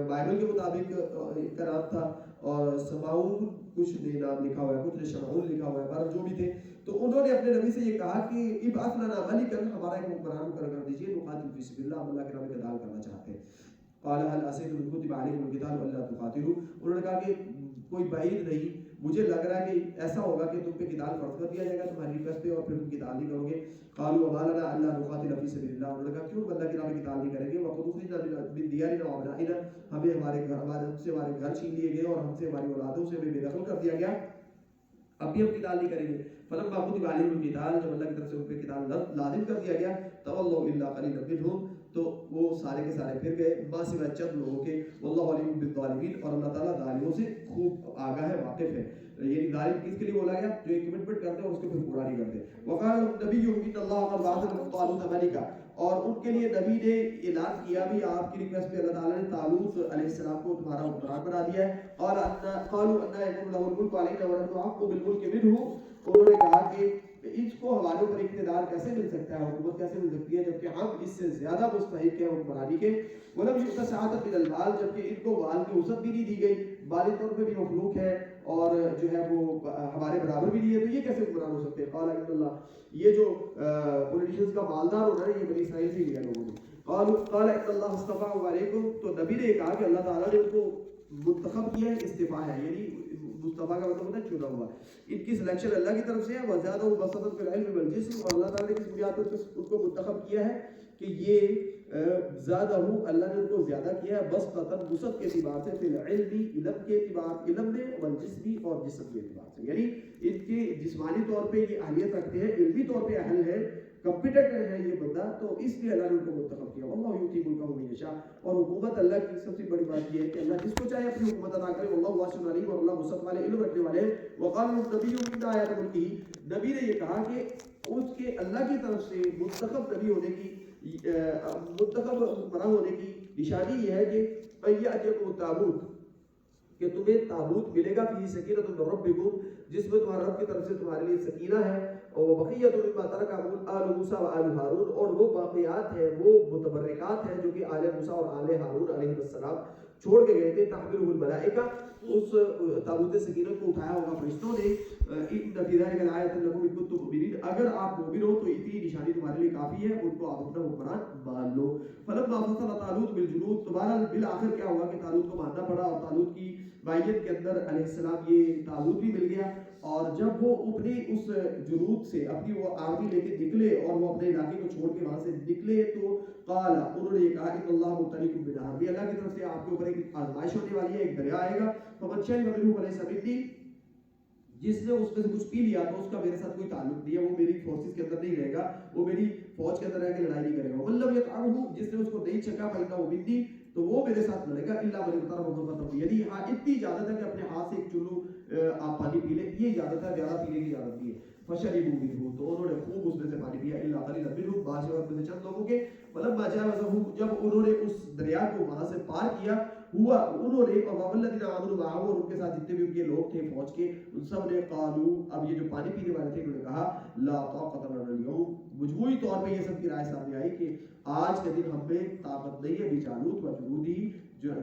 بائبل کے مطابق ان کا نام تھا، اور سمعون کچھ نے نام لکھا ہوا ہے، کچھ نے شمعون لکھا ہوا ہے، پر جو بھی تھے. تو انہوں نے اپنے نبی سے یہ کہا کہ ابعث لنا ملکا، ہمارا ایک حکمران مقرر کر دیجیے، نقاتل فی سبیل اللہ، ہم اللہ کے راہ میں قتال کرنا چاہتے ہیں. قال هل عسیتم ان کتب علیکم القتال الا تقاتلوا، انہوں نے کہا کہ کوئی بعید نہیں، مجھے لگ رہا ہے کہ ایسا ہوگا کہ تم پہ قتال فرض کر دیا جائے گا تمہاری ریکویسٹ پہ اور پھر تم قتال نہیں کرو گے. قالوا وما لنا الا نقاتل فی سبیل اللہ، انہوں نے کہا کیوں اللہ کی راہ میں قتال نہیں کریں گے. وقد اخرجنا من دیارنا وابنائنا، ہمیں ہمارے گھر ہم سے ہمارے گھر چھین لیے گئے اور ہم سے ہماری اولادوں سے ہمیں بے دخل کر دیا گیا، اب بھی ہم قتال نہیں کریں گے۔ فلما كتب عليهم القتال، جب اللہ کی طرف سے ان پہ قتال لازم کر دیا گیا، تولوا الا قليلا منهم، تو وہ سارے کے سارے پھر گئے ما سوائے چند لوگوں کے، واللہ علیم بالظالمین، اور اللہ تعالیٰ ظالموں سے خوب آگاہ ہے، واقف ہے۔ یعنی ظالم کس کے لیے بولا گیا؟ جو ایک کمٹمنٹ کرتے ہیں اور اس کو پھر پورا نہیں کرتے۔ وقال النبی ان اللہ قد بعث لكم طالوت ملکا، اور ان کے لیے نبی نے اعلان کیا بھی آپ کی ریکویسٹ پہ اللہ تعالیٰ نے طالوت علیہ السلام کو تمہارا حکمران بنا دیا ہے۔ قالوا ان يكون له الملك علينا ونحن احق بالملك منه، انہوں نے کہا کہ اس کو ہمارے اوپر اقتدار کیسے مل سکتا ہے، حکومت کیسے مل سکتی ہے، جبکہ ہم اس سے زیادہ مستحق ہیں حکمرانی کے۔ ولم یؤت سعۃ من المال، جبکہ ان کو مال کی وسعت بھی نہیں دی گئی، مالی طور پہ بھی مخلوق ہے اور جو ہے وہ ہمارے برابر بھی نہیں ہے، تو یہ کیسے حکمران ہو سکتے ہیں؟ قال ان اللہ، یہ جو پولیٹیشنز کا مالدار ہونا ہے یہ بنی اسرائیل سے لیا لوگوں نے۔ قال ان اللہ اصطفیٰ علیکم، تو نبی نے کہا کہ اللہ تعالیٰ نے ان کو منتخب کیا ہے، استفاء ہے، یعنی مصطفیٰ کا مطلب ہوتا ہے چنا ہوا، ان کی سلیکشن اللہ کی طرف سے ہے۔ وزادہ بسطۃ فی العلم والجسم، اور اللہ تعالیٰ نے کس بنیاد پر ان کو منتخب کیا ہے کہ یہ زادہ، اللہ نے ان کو زیادہ کیا ہے بسطۃ، وسعت کے اعتبار سے، فی العلم، علم کے اعتبار، علم میں، والجسم، اور جسم کے اعتبار سے، یعنی ان کے جسمانی طور پہ یہ اہلیت رکھتے ہیں، علمی طور پہ اہل ہے، کمپیٹنٹ ہے یہ بندہ، تو اس لیے اللہ نے ان کو منتخب کیا۔ واللہ یؤتی ملکہ من یشاء، اور حکومت اللہ کی سب سے بڑی بات یہ ہے کہ اللہ جس کو چاہے اپنی حکومت عطا کرے، واللہ واسع علیم، اور اللہ وسعت والے، علم رکھنے والے۔ وقال النبی من آیات ملکہ، نبی نے یہ کہا کہ اس کے اللہ کی طرف سے منتخب نبی ہونے کی، منتخب حکمراں ہونے کی نشانی یہ ہے کہ یأتیکم التابوت، کہ تمہیں تابوت ملے گا، فیہ سکینۃ من ربکم، جس میں تمہارے رب کی طرف سے تمہارے لیے سکینہ ہے، اور بقیۃ مما ترک آل موسیٰ و آل ہارون، اور وہ باقیات ہیں، وہ متبرکات ہیں جو کہ آل موسیٰ اور آل ہارون علیہ السلام چھوڑ کے گئے تھے۔ تحملہ الملائکہ، اس تابوت سکینت کو اٹھایا ہوگا فرشتوں نے۔ ان فی ذلک لآیۃ لکم ان کنتم مؤمنین، اگر آپ مومن ہو تو اتنی نشانی تمہارے لیے کافی ہے، ان کو آپ اپنا حکمران مان لو۔ فلما فصل طالوت بالجنود، تمہارا بالآخر کیا ہوا کہ طالوت کو ماننا پڑا، اور طالوت کی معیت کے اندر علیہ السلام یہ طالوت بھی مل گیا، اور جب وہ اپنی اس جنود سے اپنی وہ آرمی لے کے نکلے اور وہ اپنے علاقے کو چھوڑ کے وہاں سے نکلے، تو قال، انہوں نے یہ کہا ان اللہ مبتلیکم بنہر، بھی اللہ کی طرف سے آپ کے اوپر ایک آزمائش ہونے والی ہے، ایک دریا آئے گا، فمن شرب منہ فلیس منی، جس نے اس میں سے کچھ پی لیا تو اس کا میرے ساتھ کوئی تعلق نہیں ہے، وہ میری فورسز کے اندر نہیں رہے گا، وہ میری فوج کے اندر رہ کے لڑائی نہیں کرے گا۔ ومن لم یطعمہ، جس نے اس کو نہیں چکھا فإنہ منی، تو وہ میرے ساتھ لڑے گا، الا من اغترف غرفۃ، یعنی ہاں اتنی اجازت ہے کہ اپنے ہاتھ سے ایک چلو آپ پانی پی لیں، یہ اجازت ہے، زیادہ پینے کی اجازت نہیں ہے۔ فشربوا منہ، تو انہوں نے خوب اس میں سے پانی پیا، الا قلیلا منهم، بعض میں سے چند لوگوں کے۔ فلما جاوزہ، جب انہوں نے اس دریا کو وہاں سے پار کیا، ہوا انہوں نے، اور والذین آمنوا معه، اور ان کے ساتھ جتنے بھی ان کے لوگ تھے فوج کے، ان سب نے قالوا، اب یہ جو پانی پینے والے تھے انہوں نے کہا لا طاقت لنا اليوم، مجموعی طور پہ یہ سب کی رائے سامنے آئی کہ آج کے دن ہم میں طاقت نہیں ہے، بجالوت و جنودی،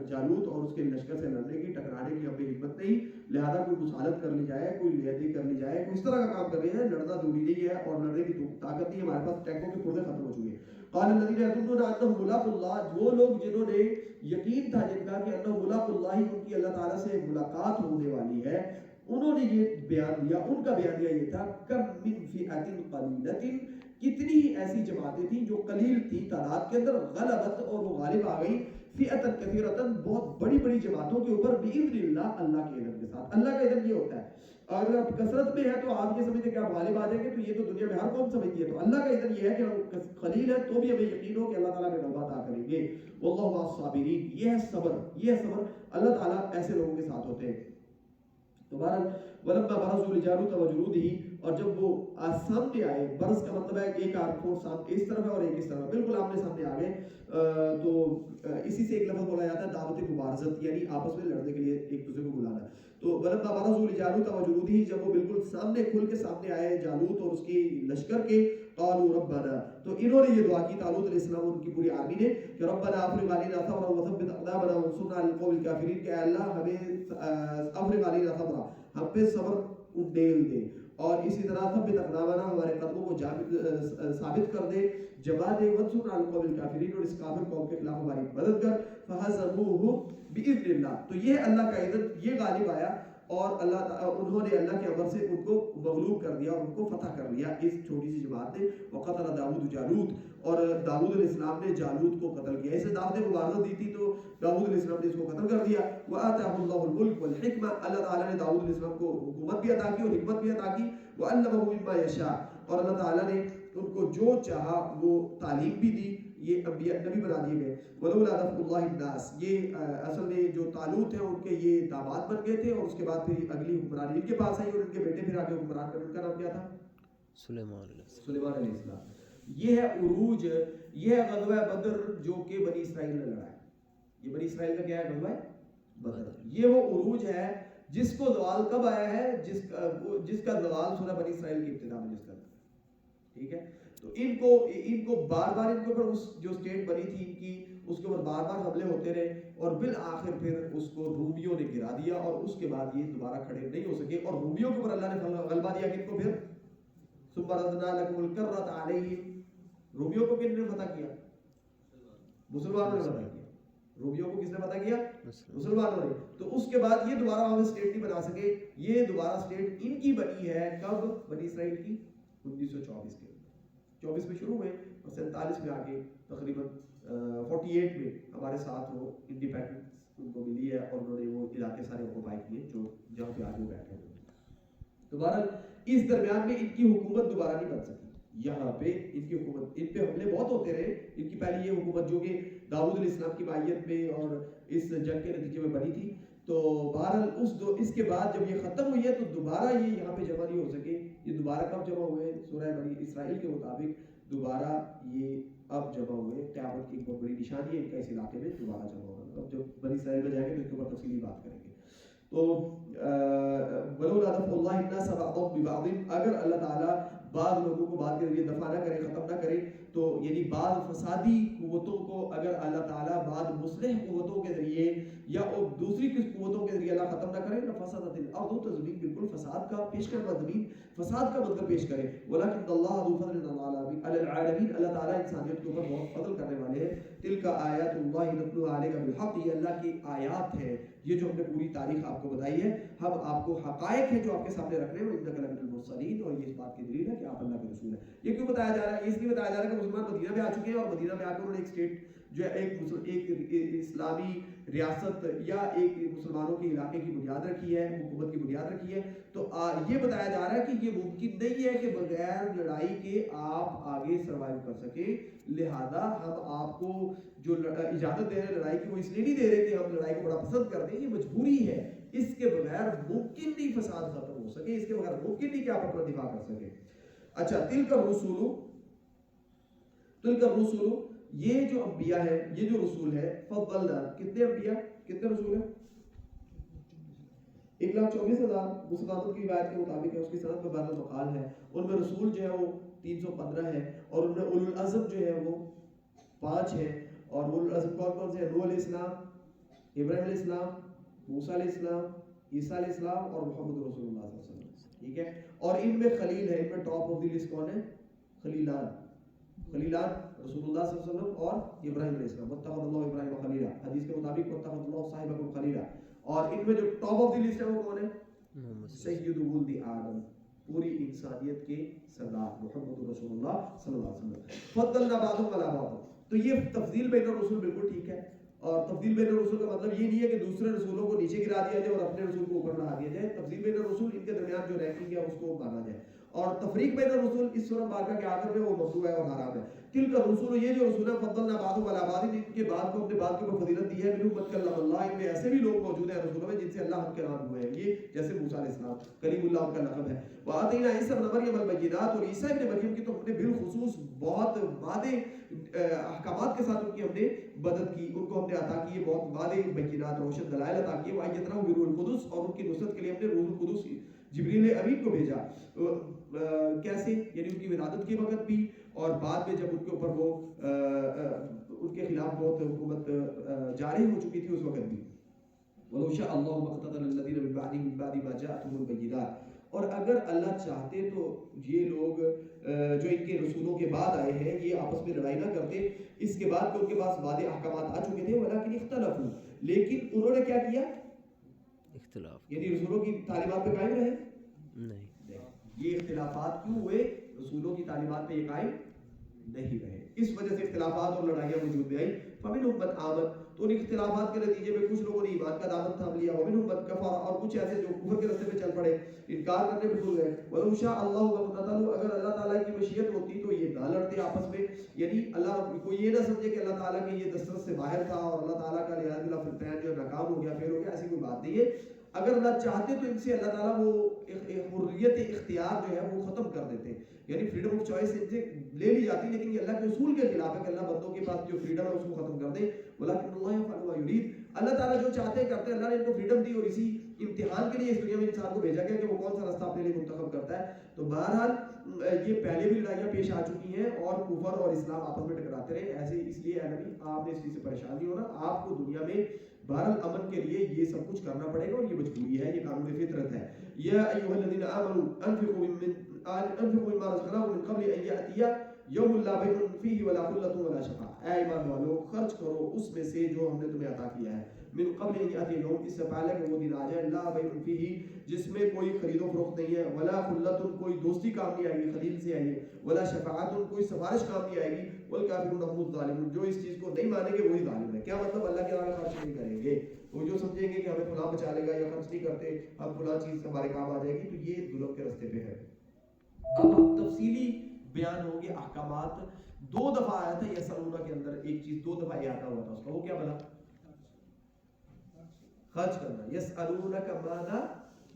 جالوت اور اس کے لشکر سے لڑنے کی، ٹکرانے کی ہمیں ہمت نہیں، لہذا کوئی مسالت کر لی جائے، کوئی لیدی کر لی جائے، کوئی اس طرح کا کام کر رہے ہیں، لڑنا ضروری نہیں ہے اور لڑنے کی طاقت نہیں ہے ہمارے پاس، ٹینکوں کے پردے ختم ہو چکے ہیں۔ قال الذين يظنون انهم ملاقوا الله، وہ لوگ جنہوں نے یقین تھا جن کا کہ انهم ملاقوا الله، ان کی اللہ تعالیٰ سے ملاقات ہونے والی ہے، انہوں نے یہ بیان دیا، ان کا بیان دیا یہ تھا کم من فئۃ قلیلۃ، کتنی ہی ایسی جماعتیں تھیں جو قلیل تھی تعداد کے اندر، غلبت، اور وہ غالب آ گئی، فئۃ کثیرۃ، بہت بڑی بڑی جماعتوں کے اوپر، باذن اللہ، اللہ کے اذن کے ساتھ۔ اللہ کا اذن یہ ہوتا ہے، اگر آپ کثرت میں ہے تو آپ یہ سمجھتے کہ آپ غالب آ جائیں گے، تو یہ تو دنیا میں ہر قوم سمجھتی ہے، تو اللہ کا اذن یہ ہے کہ ہم قلیل ہے تو بھی ہمیں یقین ہو کہ اللہ تعالیٰ ہمیں غلبہ عطا کریں گے۔ واللہ مع الصابرین، یہ ہے صبر، یہ ہے صبر، اللہ تعالیٰ ایسے لوگوں کے ساتھ ہوتے ہیں۔ دوبارہ ولما برزوا لجالوت وجنودہ، اور جب وہ سامنے آئے، برز کا مطلب ہے ایک فورس اس طرف ہے اور ایک اس طرف، بالکل آمنے سامنے آ گئے، تو اسی سے ایک لفظ بولا جاتا ہے دعوت مبارزت، یعنی آپس میں لڑنے کے لیے ایک دوسرے کو بلانا۔ تو ولما برزوا لجالوت وجنودہ، جب وہ بالکل سامنے کھل کے سامنے آئے جالوت اور اس کی لشکر کے، قالوا ربنا، تو انہوں نے یہ دعا کی طالوت علیہ السلام ان کی پوری آرمی نے کہ ربنا افرغ علینا صبرا وثبت اقدامنا وانصرنا علی القوم الکافرین، کہ اے اللہ ہمیں افرغ علینا صبرا، ہم پہ صبر انڈیل دے، اور اسی طرح ثبت اقدامنا، ہمارے قدموں کو ثابت کر دے، جما دے، وانصرنا علی القوم الکافرین، اور اس کافر قوم کے خلاف ہماری مدد کر، فہزموہم باذن اللہ، تو یہ اللہ کا اذن، یہ غالب آیا، اور انہوں نے اللہ کے امر سے ان کو مغلوب کر دیا اور ان کو فتح کر لیا اس چھوٹی سی جماعت نے. وقتل داؤد جالوت, اور داؤد علیہ السلام نے جالوت کو قتل کیا. اسے دعوت مبارزہ دی تھی تو داؤد علیہ السلام نے اس کو قتل کر دیا. وآتاہ اللہ الملک والحکمہ, اللہ تعالیٰ نے داؤد علیہ السلام کو حکومت بھی عطا کی اور حکمت بھی عطا کی. وعلمہ مما یشاء, اور اللہ تعالیٰ نے ان کو جو چاہا وہ تعلیم بھی دی. یہ انبیاء نبی بنا دیے گئے. ولولا دفع اللہ الناس, یہ اصل میں جو طالوت ہیں ان کے یہ داماد بن گئے تھے, اور اس کے بعد پھر اگلی حکمرانی ان کے پاس آئی اور ان کے بیٹے پھر آگے حکمران کر. ان کا نام کیا تھا؟ سلیمان علیہ السلام. سلیمان علیہ السلام. یہ ہے عروج, یہ ہے غزوہ بدر جو کہ بنی اسرائیل نے لڑا ہے. یہ بنی اسرائیل کا کیا ہے؟ غزوہ بدر. یہ وہ عروج ہے جس کو زوال کب آیا ہے, جس کا زوال سورہ بنی اسرائیل کی ابتدا میں جس کا. ٹھیک ہے, تو ان کو بار بار ان کے اوپر اس جو اسٹیٹ بنی تھی ان کی, اس کے اوپر بار بار حملے ہوتے رہے, اور بالآخر پھر اس کو رومیوں نے گرا دیا, اور اس کے بعد یہ دوبارہ کھڑے نہیں ہو سکے. اور رومیوں کے اوپر اللہ نے غلبہ دیا کن کو؟ پھر ثم رددنا لكم الكرة عليهم. رومیوں کو کن نے فتح کیا؟ مسلمانوں نے فتح کیا. رومیوں کو کس نے فتح کیا؟ مسلمانوں نے. تو اس کے بعد یہ دوبارہ ہم اسٹیٹ نہیں بنا سکے. یہ دوبارہ اسٹیٹ ان کی بنی ہے کب؟ بنی اسرائیل کی 1924 کے 24 میں شروع ہوئے اور 47 میں آگے تقریباً 48 میں ہمارے ساتھ وہ انڈیپینڈنس ان کو ملی ہے, اور انہوں نے وہ علاقے سارے آکوپائی کیے جو جہاں پہ آج وہ بیٹھے ہیں. دوبارہ اس درمیان میں ان کی حکومت دوبارہ نہیں بن سکی. یہاں پہ ان کی حکومت, ان پہ حملے بہت ہوتے رہے. ان کی پہلی یہ حکومت جو کہ داؤد علیہ السلام کی معیت میں اور اس جنگ کے نتیجے میں بنی تھی, تو بہرحال اس کے بعد جب یہ ختم ہوئی ہے تو دوبارہ یہ یہاں پہ جمع نہیں ہو سکے. یہ دوبارہ کب جمع ہوئے؟ سورہ بنی اسرائیل کے مطابق دوبارہ یہ اب جمع ہوئے. قیامت کی ایک بہت بڑی نشانی ہے ان کا اس علاقے میں دوبارہ جمع ہونا. اب جب بنی اسرائیل میں جائیں گے تو اس کے اوپر تفصیلی بات کریں گے. تو ولولا دفع اللہ الناس بعضهم ببعض, اگر اللہ تعالیٰ بعض لوگوں کو بعض کے ذریعے دفع نہ کرے, ختم نہ کرے, تو یعنی بعض فسادی قوتوں کو اگر اللہ تعالیٰ بعض مصلح قوتوں کے ذریعے یا دوسری کس قوتوں کے ذریعے اللہ ختم نہ کرے, لفسدت الارض, تو زمین بالکل فساد کا پیش کرنا, زمین فساد کا مطلب پیش کرے. ولکن اللہ ذو فضل علی العالمین, اللہ تعالیٰ انسانیت کے اوپر بہت فضل کرنے والے ہیں. تلک آیات اللہ نتلوها علیک بالحق, یہ اللہ کی آیات ہے, یہ جو ہم نے پوری تاریخ آپ کو بتائی ہے, ہم آپ کو حقائق ہیں جو آپ کے سامنے رکھ رہے ہیں. انک لمن المرسلین, اور یہ اس بات کی دلیل ہے کہ آپ اللہ کے رسول ہیں. یہ کیوں بتایا جا رہا ہے؟ اس لیے بتایا جا رہا ہے کہ مسلمان مدینہ میں آ چکے ہیں, اور مدینہ میں آ کر انہوں نے ایک اسٹیٹ جو ہے ایک اسلامی ریاست یا ایک مسلمانوں کے علاقے کی بنیاد رکھی ہے, حکومت کی بنیاد رکھی ہے. تو یہ بتایا جا رہا ہے کہ یہ ممکن نہیں ہے کہ بغیر لڑائی کے آپ آگے سروائیو کر سکیں. لہذا ہم آپ کو جو اجازت دے رہے ہیں لڑائی کی, وہ اس لیے نہیں دے رہے کہ ہم لڑائی کو بڑا پسند کرتے ہیں, یہ مجبوری ہے. اس کے بغیر ممکن نہیں فساد ختم ہو سکے, اس کے بغیر ممکن نہیں کہ آپ اپنا دفاع کر سکیں. اچھا, تلک الرسول, یہ جو انبیاء ہے, یہ جو رسول ہے, فضلنا, کتنے انبیاء کتنے رسول ہیں؟ 1,24,000 مسلمانوں کی روایت کے مطابق ہے. اس کی صنعت میں بعض مقال ہے, ان میں رسول جو ہے وہ 315 ہے, اور ان میں اولو العزم جو ہے وہ 5 ہے. اور اولو العزم کون کون سے ہیں؟ نوح علیہ السلام, ابراہیم علیہ السلام, موسیٰ علیہ السلام, عیسیٰ علیہ السلام, اور محمد رسول اللہ صلی اللہ علیہ وسلم. ٹھیک ہے, اور ان میں خلیل ہے, ان میں ٹاپ آف دی لسٹ کون ہے؟ خلیلان رسول اللہ صلی اللہ علیہ وسلم اور ابراہیم علیہ السلام. واتخذ اللہ ابراہیم خلیلا, حدیث کے مطابق واتخذ اللہ صاحبکم خلیلا. اور ان میں جو ٹاپ آف دی لسٹ ہے وہ کون ہے؟ سید ولد آدم, پوری انسانیت کے سردار محمد رسول اللہ صلی اللہ علیہ وسلم. فضلنا بعضهم علی بعض, تو یہ تفضیل بین الرسول بالکل ٹھیک ہے. اور تفضیل بین الرسول کا مطلب یہ نہیں ہے کہ دوسرے رسولوں کو نیچے گرا دیا جائے اور اپنے رسول کو اوپر بڑھا دیا جائے. تفضیل بین الرسول, ان کے درمیان جو رینکنگ ہے اس کو مانا جائے. اور تفریق بین الرسول اس سورہ مبارکہ کے آخر میں وہ ممنوع ہے اور حرام ہے. تلک الرسول, یہ جو رسول ہے, فضلنا بعضهم علی بعض, ان کے بعد کو اپنے بعد کے اوپر فضیلت دی ہے. منهم من کلم اللہ, ان میں ایسے بھی لوگ موجود ہیں رسولوں میں جن سے اللہ ہم کلام ہوئے ہیں, یہ جیسے موسیٰ علیہ السلام, کلیم اللہ ان کا لقب ہے. وآتینا عیسی ابن مریم البینات, اور عیسیٰ ابن مریم کی تو ہم نے بالخصوص بہت وعدے احکامات کے ساتھ ان کی ہم نے مدد کی, ان کو ہم نے عطا کی بہت وعدے بینات روشن دلائل عطا کیے. وایدناہ بروح القدس, اور ان کی نصرت کے لیے ہم نے روح القدس جبریل امین کو بھیجا. کیسے؟ یعنی ان کی ولادت کے وقت بھی, اور بعد میں جب ان کے اوپر وہ ان کے خلاف بہت حکومت جاری ہو چکی تھی اس وقت بھی. وَلَوْ شَاءَ اللَّهُ مَا اقْتَتَلَ الَّذِينَ مِن بَعْدِهِم مِن بَعْدِ مَا جَاءَتْهُمُ الْبَيِّنَاتُ, اور اگر اللہ چاہتے تو یہ لوگ جو ان کے رسولوں کے بعد آئے ہیں یہ آپس میں لڑائی نہ کرتے, اس کے بعد کہ ان کے پاس واضح احکامات آ چکے تھے. وَلَكِنِ اخْتَلَفُوا, لیکن انہوں نے کیا کیا؟ اختلاف یعنی رسولوں کی تعلیمات پہ قائم رہے؟ نہیں. یہ اختلافات کیوں ہوئے؟ رسولوں کی تعلیمات پہ یہ قائم نہیں رہے، اس وجہ سے اختلافات اور لڑائیاں وجود میں آئی. فمنہم من آمن، تو ان اختلافات کے نتیجے میں کچھ لوگوں نے ایمان کا دامن تھام لیا، ومنہم من کفر، اور کچھ ایسے جو کفر کے راستے پہ چل پڑے، انکار کرنے پہ بھول گئے. ولو شاء اللہ لقتتلوا، اگر اللہ تعالیٰ کی مشیت ہوتی تو یہ نہ لڑتے آپس میں. یعنی اللہ کو یہ نہ سمجھے کہ اللہ تعالیٰ کے یہ دسترس سے باہر تھا اور اللہ تعالیٰ کا لحاظ باللہ فرقان جو ناکام ہو گیا، فیل ہو گیا، ایسی کوئی بات نہیں ہے. اگر اللہ چاہتے تو ان سے اللہ تعالیٰ وہ حریت اختیار جو ہے وہ ختم کر دیتے، یعنی فریڈم آف چوائس ان سے لے لی جاتی، لیکن یہ اللہ کے اصول کے خلاف ہے کہ اللہ بندوں کے پاس جو فریڈم ہے اس کو ختم کر دے. ولکن اللہ یفعل ما یرید، اللہ تعالیٰ جو چاہتے ہیں کرتے ہیں. اللہ نے ان کو فریڈم دی اور اسی امتحان کے لیے اس دنیا میں انسان کو بھیجا گیا کہ وہ کون سا راستہ اپنے لیے منتخب کرتا ہے. تو بہرحال یہ پہلے بھی لڑائیاں پیش آ چکی ہیں اور کفر اور اسلام آپس میں ٹکراتے رہے ایسے. اس لیے اے نبی آپ نے اس چیز سے پریشان نہیں ہونا، آپ کو دنیا میں بہرحال امن کے لیے یہ سب کچھ کرنا پڑے گا اور یہ مجبوری ہے، یہ قانون فطرت ہے. یا ایھا الذین آمنوا انفقوا مما رزقناکم من قبل ان یأتی یوم لا بیع فیہ ولا خلۃ ولا شفاعۃ. اے ایمان والو خرچ کرو اس میں سے جو ہم نے تمہیں عطا کیا ہے، من قبل ان یأتی یوم، اس سے پہلے کہ وہ دن آ جائے، لا بیع فیہ، جس میں کوئی خرید و فروخت نہیں ہے، ولا خلۃ، کوئی دوستی کام نہیں آئے گی خلیل سے آئیے، ولا شفاعت، کوئی سفارش کام نہیں آئے گی، والکافرون هم الظالمون، جو اس چیز کو نہیں مانیں گے وہی ظالم ہے. کیا مطلب؟ اللہ کے راہ میں خرچ نہیں کریں گے. وہ جو سمجھیں گے کہ ہمیں فلاں بچا لے گا یا خرچ نہیں کرتے ہم فلاں چیز ہمارے کام آ جائے گی، تو یہ ظلم کے راستے پہ ہے. اب تفصیلی بیان ہوں گے احکامات. 2 دفعہ آیا تھا یسألونہ کے اندر، ایک چیز 2 دفعہ احاطہ ہوا تھا اس کا، وہ کیا بنا؟ خرچ کرنا. یسألونک ماذا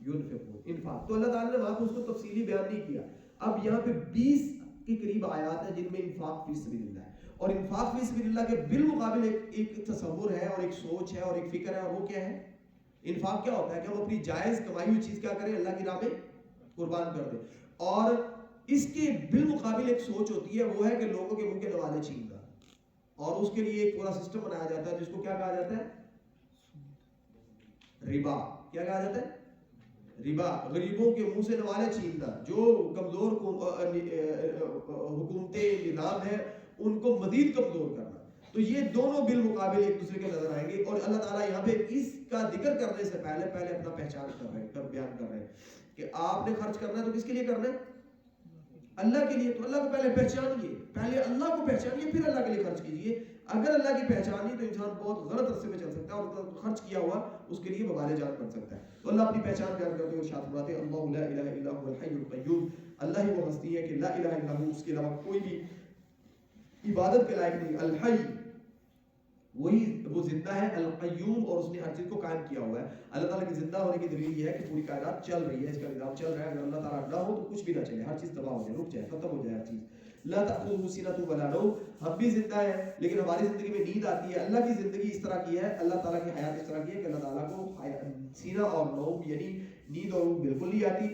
ينفقون، انفاق. تو اللہ تعالیٰ نے وہاں پہ اس کو تفصیلی بیان نہیں کیا. اب یہاں پہ 20 کے قریب آیات ہیں جن میں انفاق فی سبیل اللہ ہے، اور انفاق فی سبیل اللہ کے بالمقابل ایک تصور ہے اور ایک سوچ ہے اور ایک فکر ہے، اور وہ کیا ہے؟ انفاق کیا ہوتا ہے کہ ہم اپنی جائز کمائی ہوئی چیز کیا کریں؟ اللہ کی راہ میں قربان کر دیں. اور اس کے بالمقابل ایک سوچ ہوتی ہے، وہ ہے کہ لوگوں کے منہ کے نوالے چھیننا، اور اس کے لیے ایک پورا سسٹم بنایا جاتا ہے جس کو کیا کہا جاتا ہے؟ ربا. کیا کہا جاتا ہے؟ ربا. غریبوں کے منہ سے نوالے چھیننا، جو کمزور حکومتیں نظام ہیں ان کو مزید کمزور کرنا. تو یہ دونوں بالمقابل ایک دوسرے کے نظر آئیں گے. اور اللہ تعالیٰ یہاں پہ اس کا ذکر کرنے سے پہلے اپنا پہچان کر رہے ہیں، بیان کر رہے ہیں کہ آپ نے خرچ کرنا ہے تو کس کے لیے کرنا ہے؟ اللہ کے لیے. تو اللہ کو پہلے پہچانیے، پہلے اللہ کو پہچانیے، پھر اللہ کے لیے خرچ کیجیے. اگر اللہ کی پہچان نہیں تو انسان بہت غلط راستے پہ چل سکتا ہے اور خرچ کیا ہوا اس کے لیے وبال جان بن سکتا ہے. تو اللہ اپنی پہچان بیان کرتے ہوئے ارشاد فرماتے ہیں اللہ لا الہ الا هو الحی القیوم، اللہ ہی وہ ہستی ہے کہ لا الہ الا ہو، اس کے علاوہ کوئی بھی عبادت کے لائق نہیں. الحی، وہی وہ زندہ ہے، القیوم، اور اس نے ہر چیز کو قائم کیا ہوا ہے. اللہ تعالیٰ کی زندہ ہونے کی دلیل یہ ہے کہ پوری کائنات چل رہی ہے، اس کا نظام چل رہا ہے. اگر اللہ تعالیٰ نہ ہو تو کچھ بھی نہ چلے، ہر چیز تباہ ہو جائے، رک جائے، ختم ہو جائے ہر چیز. لا تأخذہ سنۃ ولا نوم، ہم بھی زندہ ہیں لیکن ہماری زندگی میں نیند آتی ہے. اللہ کی زندگی اس طرح کی ہے، اللہ تعالیٰ کی حیات اس طرح کی ہے کہ اللہ تعالیٰ کو سینہ اور نوم یعنی نیند اور بالکل نہیں آتی.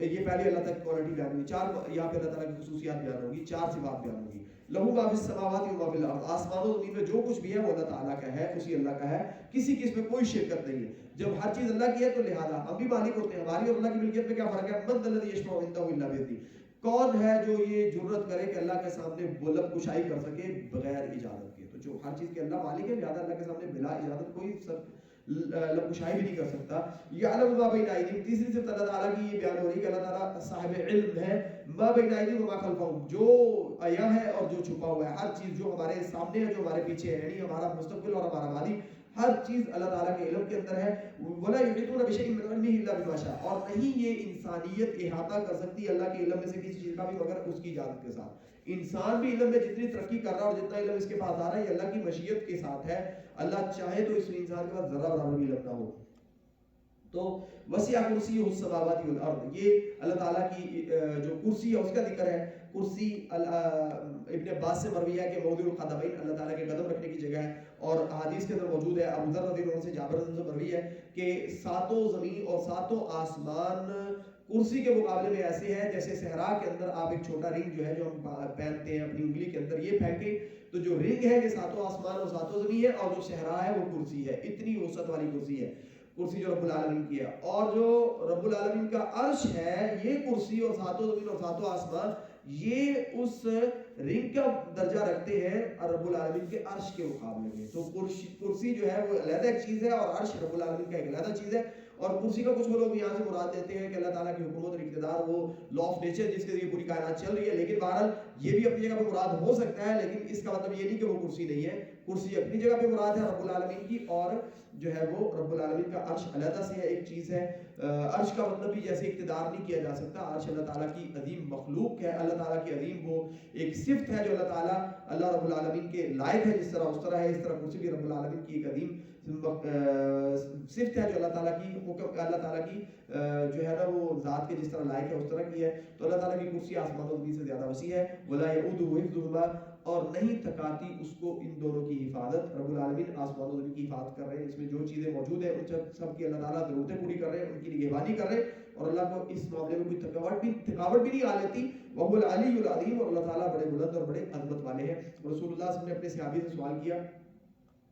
یہ پہلے اللہ تک کوالٹی بیان ہوئی. 4 یہاں پہ اللہ تعالیٰ کی خصوصیات بیان ہوگی، 4 صفات بیان ہوگی. لہو ما فی السماوات و ما فی الارض، آسمانوں و زمین میں جو کچھ بھی ہے وہ اللہ تعالیٰ کا ہے، اسی اللہ کا ہے، کسی کی اس میں کوئی شرکت نہیں ہے. جب ہر چیز اللہ کی ہے تو لہذا ہم بھی مالک ہوتے ہیں. ہماری اور اللہ کی ملکیت میں کیا فرق ہے؟ من ذا الذی یشفع عندہ الا بإذنہ، کون ہے جو یہ جرت کرے کہ اللہ کے سامنے بلند کشائی کر سکے بغیر اجازت کے؟ تو جو ہر چیز کے اللہ مالک ہے لہذا اللہ کے سامنے بلا اجازت کوئی لب کشائی بھی نہیں کر سکتا. یعلم ما بین ایدیہم، تیسری صفت اللہ تعالیٰ کی یہ بیان ہو رہی ہے کہ اللہ تعالیٰ صاحب علم ہے. ما بین ایدیہم وما خلفہم، جو عیاں ہے اور جو چھپا ہوا ہے، ہر چیز جو ہمارے سامنے ہے جو ہمارے پیچھے ہے، یعنی ہمارا مستقبل اور ہمارا ماضی، ہر چیز اللہ تعالیٰ کے علم کے اندر ہے. ولا یحیطون بشیء من علمہ الا بما شاء، اور نہیں یہ انسانیت احاطہ کر سکتی اللہ کے علم میں سے کسی چیز کا بھی مگر اس کی اجازت کے ساتھ. انسان بھی علم میں جتنی ترقی کر رہا ہے اور جتنا علم اس کے پاس آ رہا ہے یہ اللہ کی مشیت کے ساتھ ہے. اللہ چاہے تو اس انسان کے پاس ذرہ برابر بھی علم نہ ہو. تو وسع کرسیہ السماوات والارض، یہ اللہ تعالیٰ کی جو کرسی ہے اس کا ذکر ہے. کرسی ابن عباس سے مروی ہے کہ موضع القدمین، اللہ تعالیٰ کے قدم رکھنے کی جگہ ہے. اور احادیث کے اندر موجود ہے، ابو ذر رضی اللہ عنہ سے، جابر رضی اللہ عنہ سے مروی ہے کہ 7 زمین اور 7 آسمان کرسی کے مقابلے میں ایسے ہیں جیسے صحرا کے اندر آپ ایک چھوٹا رنگ جو ہے جو ہم پہنتے ہیں اپنی انگلی کے اندر، یہ پھینکیں تو جو رنگ ہے یہ 7 آسمان اور 7 زمین ہے، اور جو صحرا ہے وہ کرسی ہے. اتنی وسعت والی کرسی ہے، کرسی جو رب العالمین کی ہے. اور جو رب العالمین کا عرش ہے، یہ کرسی اور 7 زمین اور 7 آسمان یہ اس رنگ کا درجہ رکھتے ہیں اور رب العالمین کے عرش کے مقابلے میں. تو کرسی جو ہے وہ علیحدہ ایک چیز ہے اور عرش رب العالمین کا ایک علیحدہ چیز ہے. اور کرسی کا کچھ لوگ یہاں سے مراد دیتے ہیں کہ اللہ تعالیٰ کی حکومت اور اقتدار وہ لا آف نیچر جس کے ذریعے پوری کائنات چل رہی ہے، لیکن بہرحال یہ بھی اپنی جگہ پہ مراد ہو سکتا ہے، لیکن اس کا مطلب یہ نہیں کہ وہ کرسی نہیں ہے، کرسی اپنی جگہ پہ مراد ہے رب العالمین کی، اور جو ہے وہ رب العالمین کا عرش علیحدہ سے ہے ایک چیز ہے۔ عرش کا مطلب بھی جیسے اقتدار نہیں کیا جا سکتا، عرش اللہ تعالیٰ کی عظیم مخلوق ہے، اللہ تعالیٰ کی عظیم وہ ایک صفت ہے جو اللہ تعالیٰ اللہ رب العالمین کے لائق ہے، جس طرح اس طرح ہے، اس طرح کرسی بھی رب العالمین کی ایک عظیم صفت ہے جو اللہ تعالیٰ کی حکم اللہ تعالیٰ کی جو ہے نا وہ ذات کے جس طرح لائق ہے اس طرح کی ہے۔ تو اللہ تعالیٰ کی کرسی آسمان و زمین سے زیادہ وسیع ہے، ولا یؤودہ حفظہما، اور نہیں تھکاتی اس کو ان دونوں کی حفاظت۔ رب العالمین آسمان و زمین کی حفاظت کر رہے ہیں، اس میں جو چیزیں موجود ہیں ان سب کی اللہ تعالیٰ ضرورتیں پوری کر رہے ہیں، ان کی نگہبانی کر رہے ہیں، اور اللہ کو اس معاملے میں کوئی تھکاوٹ بھی نہیں آ لیتی۔ وهو العلی العظیم، اور اللہ تعالیٰ بڑے بلند اور بڑے عظمت والے ہیں۔ رسول اللہ صلی اللہ علیہ وسلم نے اپنے صحابی سے سوال کیا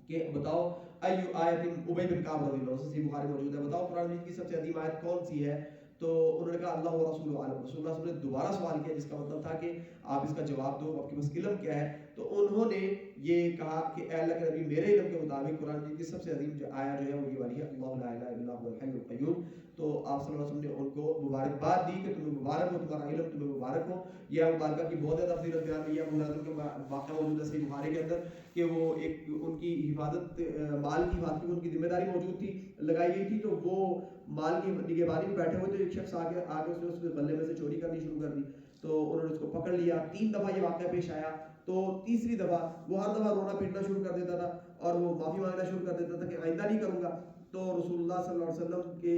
کہ بتاؤ ایو آیت، عبید بن کعب رضی اللہ عنہ، صحیح بخاری موجود ہے، بتاؤ قرآن مجید کی سب سے عظیم آیت کون سی ہے؟ تو انہوں نے کہا اللہ و رسول عالم۔ رسول اللہ صلی اللہ علیہ وسلم نے دوبارہ سوال کیا جس کا مطلب تھا کہ آپ اس کا جواب دو، آپ کے پاس علم کیا ہے؟ تو انہوں نے یہ کہا کہ اے اللہ کے نبی، میرے علم کے مطابق قرآن مجید کی سب سے عظیم جو آیا جو ہے وہ یہ والی ہے، اللہ لا الہ الا هو الحی القیوم۔ تو آپ صلی اللہ علیہ وسلم نے ان کو مبارکباد دی کہ تمہیں مبارک ہو، تمہارا علم تمہیں مبارک ہو۔ یہ مبارکہ کی بہت زیادہ فضیلت بیان ہوئی ہے، ابو ہریرہ کے واقعہ موجود ہے صحیح بخاری کے اندر کہ وہ ایک ان کی حفاظت مال کی حفاظت کی ان کی ذمہ داری موجود تھی، لگائی گئی تھی، تو وہ مال کی نگہبانی میں بیٹھے ہوئے تو ایک شخص آگے اس نے اس کے غلے میں سے چوری کرنی شروع کر دی، تو انہوں نے اس کو پکڑ لیا۔ 3 دفعہ یہ واقعہ پیش آیا، تو تیسری دفعہ وہ ہر دفعہ رونا پیٹنا شروع کر دیتا تھا اور وہ معافی مانگنا شروع کر دیتا تھا کہ آئندہ نہیں کروں گا۔ تو رسول اللہ صلی اللہ علیہ وسلم کے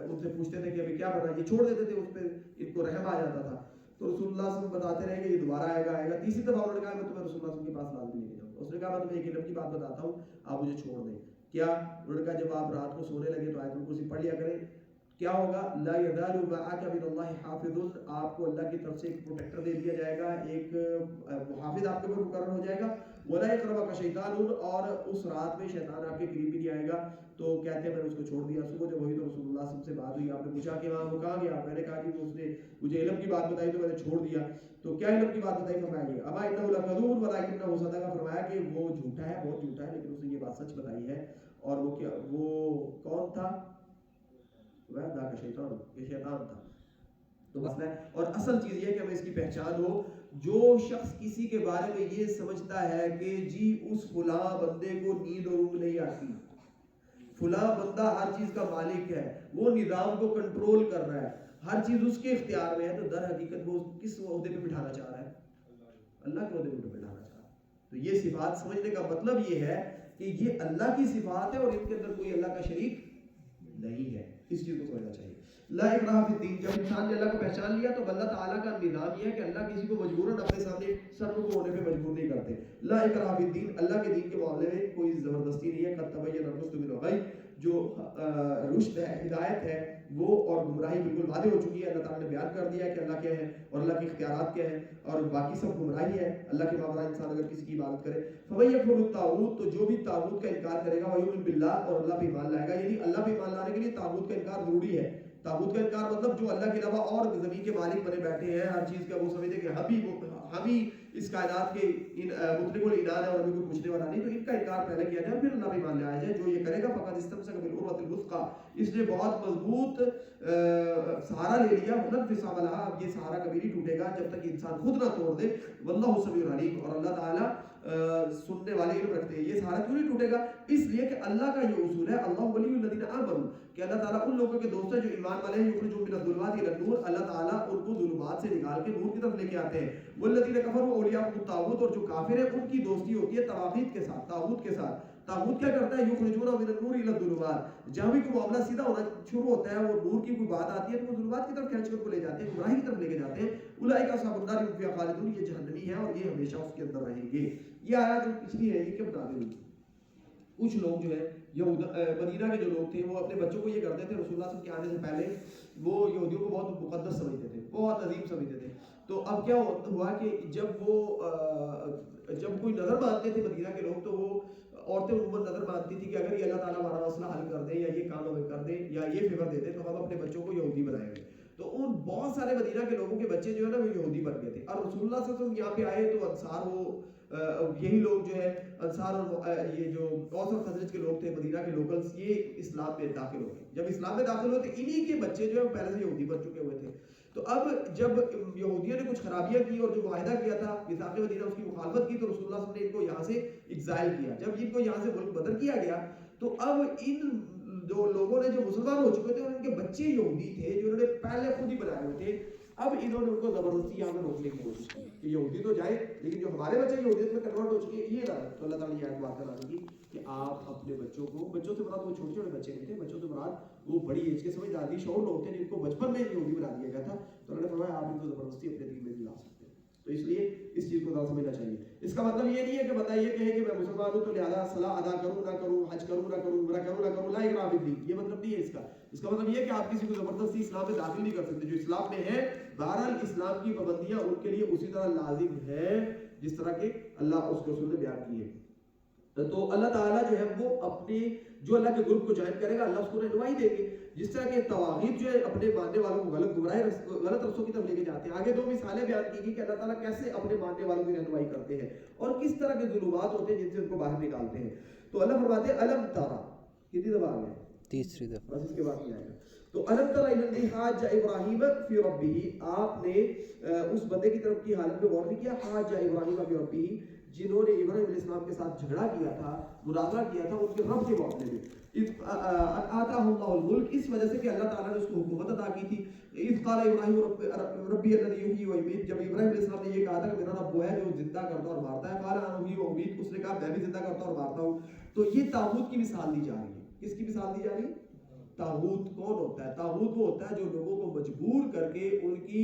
ان سے پوچھتے تھے کہ ابھی کیا بنا، یہ چھوڑ دیتے تھے، اس پہ ان کو رحم آ جاتا تھا۔ تو رسول اللہ صلی اللہ علیہ وسلم بتاتے رہے کہ یہ دوبارہ آئے گا۔ تیسری دفعہ انہوں نے کہا میں تمہیں رسول اللہ صلی اللہ علیہ وسلم کے پاس لازمی لے کے جاؤں گا۔ اس نے کہا میں تمہیں ایک علم کی بات بتاتا ہوں، آپ مجھے چھوڑ دیں۔ کیا؟ انہوں نے کہا جب آپ رات کو سونے لگے تو آیت الکرسی پڑھ لیا کریں۔ کیا ہوگا؟ لا یزال معک من اللہ حافظ، آپ کو اللہ کی طرف سے ایک پروٹیکٹر دے دیا جائے گا، ایک محافظ آپ کے اوپر مقرر ہو جائے گا۔ ولا یقربک شیطان، اور اس رات میں شیطان آپ کے قریب بھی نہیں آئے گا۔ تو کہتے ہیں میں نے اس کو چھوڑ دیا۔ صبح جب ہوئی تو رسول اللہ صلی اللہ علیہ وسلم سے بات ہوئی، آپ نے پوچھا کہ وہاں وہ کہاں گیا؟ میں نے کہا کہ اس نے مجھے علم کی بات بتائی تو میں نے چھوڑ دیا۔ تو کیا علم کی بات بتائی؟ فرمایا ابا انہ لکذوب ولکنہ صدق، فرمایا کہ وہ جھوٹا ہے، بہت جھوٹا ہے، لیکن اس نے یہ بات سچ بتائی ہے۔ اور وہ کیا، وہ کون تھا؟ کا شیطان، یہ شیطان تھا۔ تو مسئلہ ہے، اور اصل چیز یہ ہے کہ ہمیں اس کی پہچان ہو۔ جو شخص کسی کے بارے میں یہ سمجھتا ہے کہ جی اس فلاں بندے کو نیند اور اونگ نہیں آتی، فلاں بندہ ہر چیز کا مالک ہے، وہ نظام کو کنٹرول کر رہا ہے، ہر چیز اس کے اختیار میں ہے، تو در حقیقت وہ کس عہدے پہ بٹھانا چاہ رہا ہے؟ اللہ کے عہدے پہ بٹھانا چاہ رہا ہے۔ تو یہ صفات سمجھنے کا مطلب یہ ہے کہ یہ اللہ کی صفات ہے اور ان کے اندر کوئی اللہ کا شریک نہیں ہے۔ اس چیز کو سمجھنا چاہیے۔ لا اکراہ فی الدین، جب انسان نے اللہ کو پہچان لیا تو اللہ تعالیٰ کا نظام یہ ہے کہ اللہ کسی کو مجبوراً اپنے سامنے سر کو ہونے پہ مجبور نہیں کرتے۔ لا اکراہ فی الدین، اللہ کے دین کے معاملے میں کوئی زبردستی نہیں ہے۔ قد تبین الرشد من الغی، جو رشد ہے، ہدایت ہے، وہ اور گمراہی بالکل واضح ہو چکی ہے۔ اللہ تعالیٰ نے بیان کر دیا ہے کہ اللہ کیا ہے اور اللہ کے اختیارات کیا ہیں، اور باقی سب گمراہی ہے۔ اللہ کے مابین انسان اگر کسی کی عبادت کرے، فمن یکفر بالطاغوت، تو جو بھی طاغوت کا انکار کرے گا، ویؤمن باللہ، اور اللہ پہ ایمان لائے گا، یعنی اللہ پہ ایمان لانے کے لیے طاغوت کا انکار ضروری ہے۔ طاغوت کا انکار مطلب جو اللہ کے علاوہ اور زمین کے مالک بنے بیٹھے ہیں، ہر چیز کا وہ سمجھتے ہیں کہ ہم ہی اس کائنات کے مطلق العنان ہے اور ہمیں کوئی پوچھنے والا نہیں، تو ان کا انکار پہلے کیا جائے اور پھر اللہ پہ ایمان لایا جائے۔ جو یہ کرے گا فقد استمسک بالعروۃ الوثقی، اس نے بہت مضبوط سہارا لے لیا، انفصام لہا، اب یہ سہارا کبھی نہیں ٹوٹے گا جب تک انسان خود نہ توڑ دے۔ واللہ سمیع علیم، اور اللہ تعالیٰ سننے والے علم رکھتے ہیں۔ یہ سہارا کیوں نہیں ٹوٹے گا؟ اس لیے کہ اللہ کا یہ اصول ہے، اللہ ولی الذین آمنوا، کہ اللہ تعالیٰ ان لوگوں کے دوست ہے جو ایمان والے ہیں، یخرجون من الظلمات الی النور، اللہ تعالیٰ ان کو ظلمات سے نکال کے نور کی طرف لے کے آتے ہیں۔ والذین کفروا اولیاءهم الطاغوت، اور جو کافر ہیں ان کی دوستی ہوتی ہے طواغیت کے ساتھ، طاغوت کے ساتھ۔ طاغوت کیا کرتا ہے؟ یخرجون من النور الی الظلمات، جہاں بھی کوئی معاملہ سیدھا ہونا شروع ہوتا ہے، وہ نور کی کوئی بات آتی ہے تو وہ ظلمات کی طرف کھینچ کر کو لے جاتے ہیں، گمراہی کی طرف لے کے جاتے ہیں۔ اولئک اصحاب النار هم فیہا خالدون، یہ جہنمی ہیں اور یہ ہمیشہ اس کے اندر رہیں گے۔ یہ آیات جو پچھلی ہے یہ کیا بتا دیں؟ کچھ لوگ جو ہے مدینہ کے جو لوگ تھے وہ اپنے بچوں کو یہ کرتے تھے، رسول اللہ صلی اللہ علیہ وسلم کے آنے سے پہلے وہ یہودیوں کو بہت مقدس سمجھتے تھے، بہت عظیم سمجھتے تھے۔ تو اب کیا ہوا کہ جب کوئی نظر مانتے تھے مدینہ کے لوگ، تو وہ عورتیں عموماً نظر مانتی تھی کہ اگر یہ اللہ تعالیٰ ہمارا مسئلہ حل کر دے یا یہ کام ہمیں کر دے یا یہ فیور دے دے تو ہم اپنے بچوں کو یہودی بنائیں گے۔ تو ان بہت سارے مدینہ کے لوگوں کے بچے جو ہے نا وہ یہودی بن گئے تھے، اور رسول اللہ صلی اللہ علیہ وسلم یہاں پہ آئے تو انصار وہ یہی لوگ جو ہے انصار اور یہ جو اوس اور خزرج کے لوگ تھے مدینہ کے لوکلز، یہ اسلام میں داخل ہو گئے. جب اسلام میں داخل ہوئے تو انہی کے بچے جو ہے پہلے سے یہودی بن چکے ہوئے تھے. تو اب جب یہودیوں نے کچھ خرابیاں کی اور جو معاہدہ کیا تھا میثاق مدینہ اس کی مخالفت کی، تو رسول اللہ صلی اللہ علیہ وسلم نے ان کو یہاں سے ایگزائل کیا. جب ان کو یہاں سے ملک بدر کیا گیا تو اب ان جو لوگوں نے جو مسلمان ہو چکے تھے اور ان کے بچے یہودی تھے جو انہوں نے پہلے خود ہی بنائے ہوئے تھے، اب انہوں نے ان کو زبردستی یہاں میں روکنے کی کوشش کی کہ یہودی تو جائے لیکن جو ہمارے بچے یہودیت میں کنورٹ ہو چکے ہیں یہ نہ. تو اللہ تعالیٰ نے یہ بات کرا دی کہ آپ اپنے بچوں کو، بچوں سے مراد وہ چھوٹے چھوٹے بچے نہیں تھے، بچوں سے مراد وہ بڑی ایج کے سمجھدار شعور لوگ تھے جن کو بچپن میں یہودی بنا دیا گیا تھا. تو اللہ نے فرمایا آپ ان کو زبردستی اپنے دین میں نہیں لا سکتے. تو اس لیے اس چیز کو ذرا سمجھنا چاہیے. اس کا مطلب یہ نہیں ہے کہ بندہ یہ کہے کہ میں مسلمان ہوں تو لہذا صلاح ادا کروں نہ کروں، حج کروں نہ کروں، عمرہ کروں نہ کروں، لا اکراہ فی الدین. یہ مطلب نہیں ہے اس کا. اس کا مطلب یہ ہے کہ آپ کسی کو زبردستی اسلام میں داخل نہیں کر سکتے. جو اسلام میں ہے بہرحال اسلام کی پابندیاں ان کے لیے اسی طرح لازم ہے جس طرح کہ اللہ اس کے رسول نے بیان کی ہے. تو اللہ تعالیٰ جو ہے وہ اپنے جو اللہ کے گروپ کو جوائن کرے گا اللہ اس کو رہنمائی دے گے. جس طرح کہ طواغیت جو ہے اپنے ماننے والوں کو غلط رستوں کی طرف لے کے جاتے ہیں. آگے دو مثالیں بیان کی گئی کہ اللہ تعالیٰ کیسے اپنے ماننے والوں کی رہنمائی کرتے ہیں اور کس طرح کے ظلمات ہوتے ہیں جن سے ان کو باہر نکالتے ہیں. تو اللہ فرماتے ہیں الم ترى، کتنی دفعہ آ گئے؟ تیسری دفعہ. بس اس کے بعد نہیں آئے گا. تو الم ترى الی الذی حاج ابراہیم فی ربہ، آپ نے اس بندے کی طرف کی حالت میں غور نہیں کیا. حاج ابراہیم فی ربہ، جنہوں نے ابراہیم علیہ السلام کے ساتھ جھگڑا کیا تھا، مناظرہ کیا تھا ان کے رب کے معاملے میں. آتاہ اللہ الملک، اس وجہ سے کہ اللہ تعالیٰ نے اس کو حکومت عطا کی تھی. اذ قال ابراہیم ربی الذی یحیی و یمیت، جب ابراہیم علیہ السلام نے یہ کہا تھا کہ میرا رب وہ ہے جو زندہ کرتا اور مارتا ہے. قال انا احیی و امیت، اس نے کہا میں بھی زندہ کرتا اور مارتا ہوں. تو یہ طاغوت کی مثال دی جا رہی ہے. کس کی مثال دی جا رہی ہے؟ طاغوت کون ہوتا ہے؟ طاغوت وہ ہوتا ہے جو لوگوں کو مجبور کر کے ان کی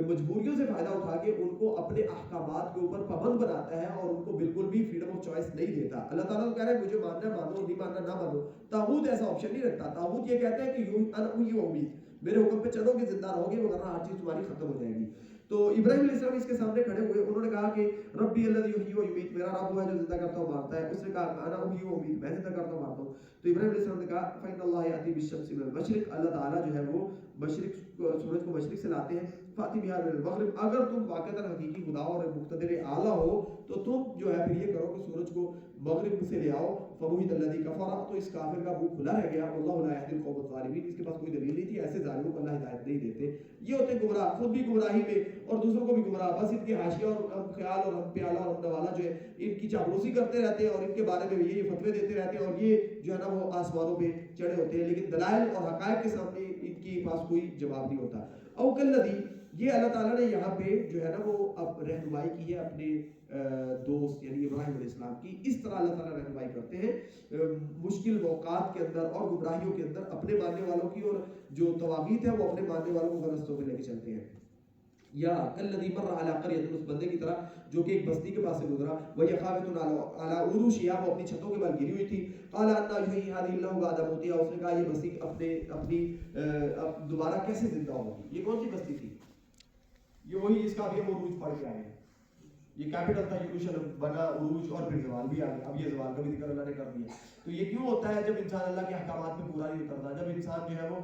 مجبوریوں سے فائدہ اٹھا کے ان کو اپنے احکامات کے اوپر پابند بناتا ہے اور ان کو بالکل بھی فریڈم آف چوائس نہیں دیتا. اللہ تعالیٰ کہہ رہا ہے مجھے ماننا مانو، نہیں ماننا نہ مانو. طاغوت ایسا آپشن نہیں رکھتا. طاغوت یہ کہتا ہے کہ انا احیی و امیت، میرے حکم پہ چلو گے زندہ رہو گے ورنہ ہر چیز تمہاری ختم ہو جائے گی. تو ابراہیم علیہ السلام اس کے سامنے کھڑے ہوئے، انہوں نے کہا کہ ربی الذی یحیی و یمیت، میرا رب وہ ہے جو زندہ کرتا اور مارتا ہے. اس نے کہا انا احیی و امیت، میں زندہ کرتا اور مارتا ہوں. تو ابراہیم علیہ السلام نے کہا فإن اللہ یأتی بالشمس من المشرق، اللہ تعالیٰ جو ہے وہ مشرق سورج کو مشرق سے لاتے ہیں. فاتی بہا من المغرب، اگر تم واقعتاً حقیقی خدا اور مقتدر اعلیٰ ہو تو تم جو ہے پھر یہ کرو کہ سورج کو مغرب سے لے آؤ. فبہت الذی کفر، تو اس کافر کا منہ کھلا رہ گیا. واللہ لا یہدی القوم الظالمین، اس کے پاس کوئی دلیل نہیں تھی. ایسے ظالموں کو اللہ ہدایت نہیں دیتے. یہ ہوتے گمراہ، خود بھی گمراہی میں اور دوسروں کو بھی گمراہ. بس ان کے حاشیہ اور خیال اور ہم پیالہ اور ہم نوالا جو ہے ان کی چاپلوسی کرتے رہتے ہیں اور ان کے بارے میں یہ فتوے دیتے رہتے ہیں اور یہ جو ہے نا وہ آسمانوں پہ چڑھے ہوتے ہیں لیکن دلائل اور حقائق کے سامنے ان کے پاس کوئی جواب نہیں ہوتا. او کلذی، یہ اللہ تعالیٰ نے یہاں پہ جو ہے نا وہ اب رہنمائی کی ہے اپنے دوست یعنی ابراہیم علیہ السلام کی. اس طرح اللہ تعالیٰ رہنمائی کرتے ہیں مشکل موقعات کے اندر اور گمراہیوں کے اندر اپنے ماننے والوں کی، اور جو طواغیت ہے وہ اپنے ماننے والوں کو غلط رستوں پہ لے کے چلتے ہیں. یا کلذی مر علی قریۃ، اس بندے کی طرح جو کہ ایک بستی کے پاس سے گزرا. وہی خاویۃ علی عروشہا، وہ اپنی چھتوں کے بل گری ہوئی تھی. قال انا یحیی هذه الله بعد موتها، اس نے کہا یہ بستی اپنی دوبارہ کیسے زندہ ہوگی. یہ کون سی بستی تھی؟ یہ وہی جس کا ابھی ہم عروج پڑھ کے آئے ہیں. یہ کیپٹل تھا یروشلم، بنا عروج اور پھر زوال بھی آ گیا. اب یہ زوال کا بھی ذکر اللہ نے کر دیا. تو یہ کیوں ہوتا ہے؟ جب انسان اللہ کے احکامات پہ پورا نہیں اترتا، جب انسان جو ہے وہ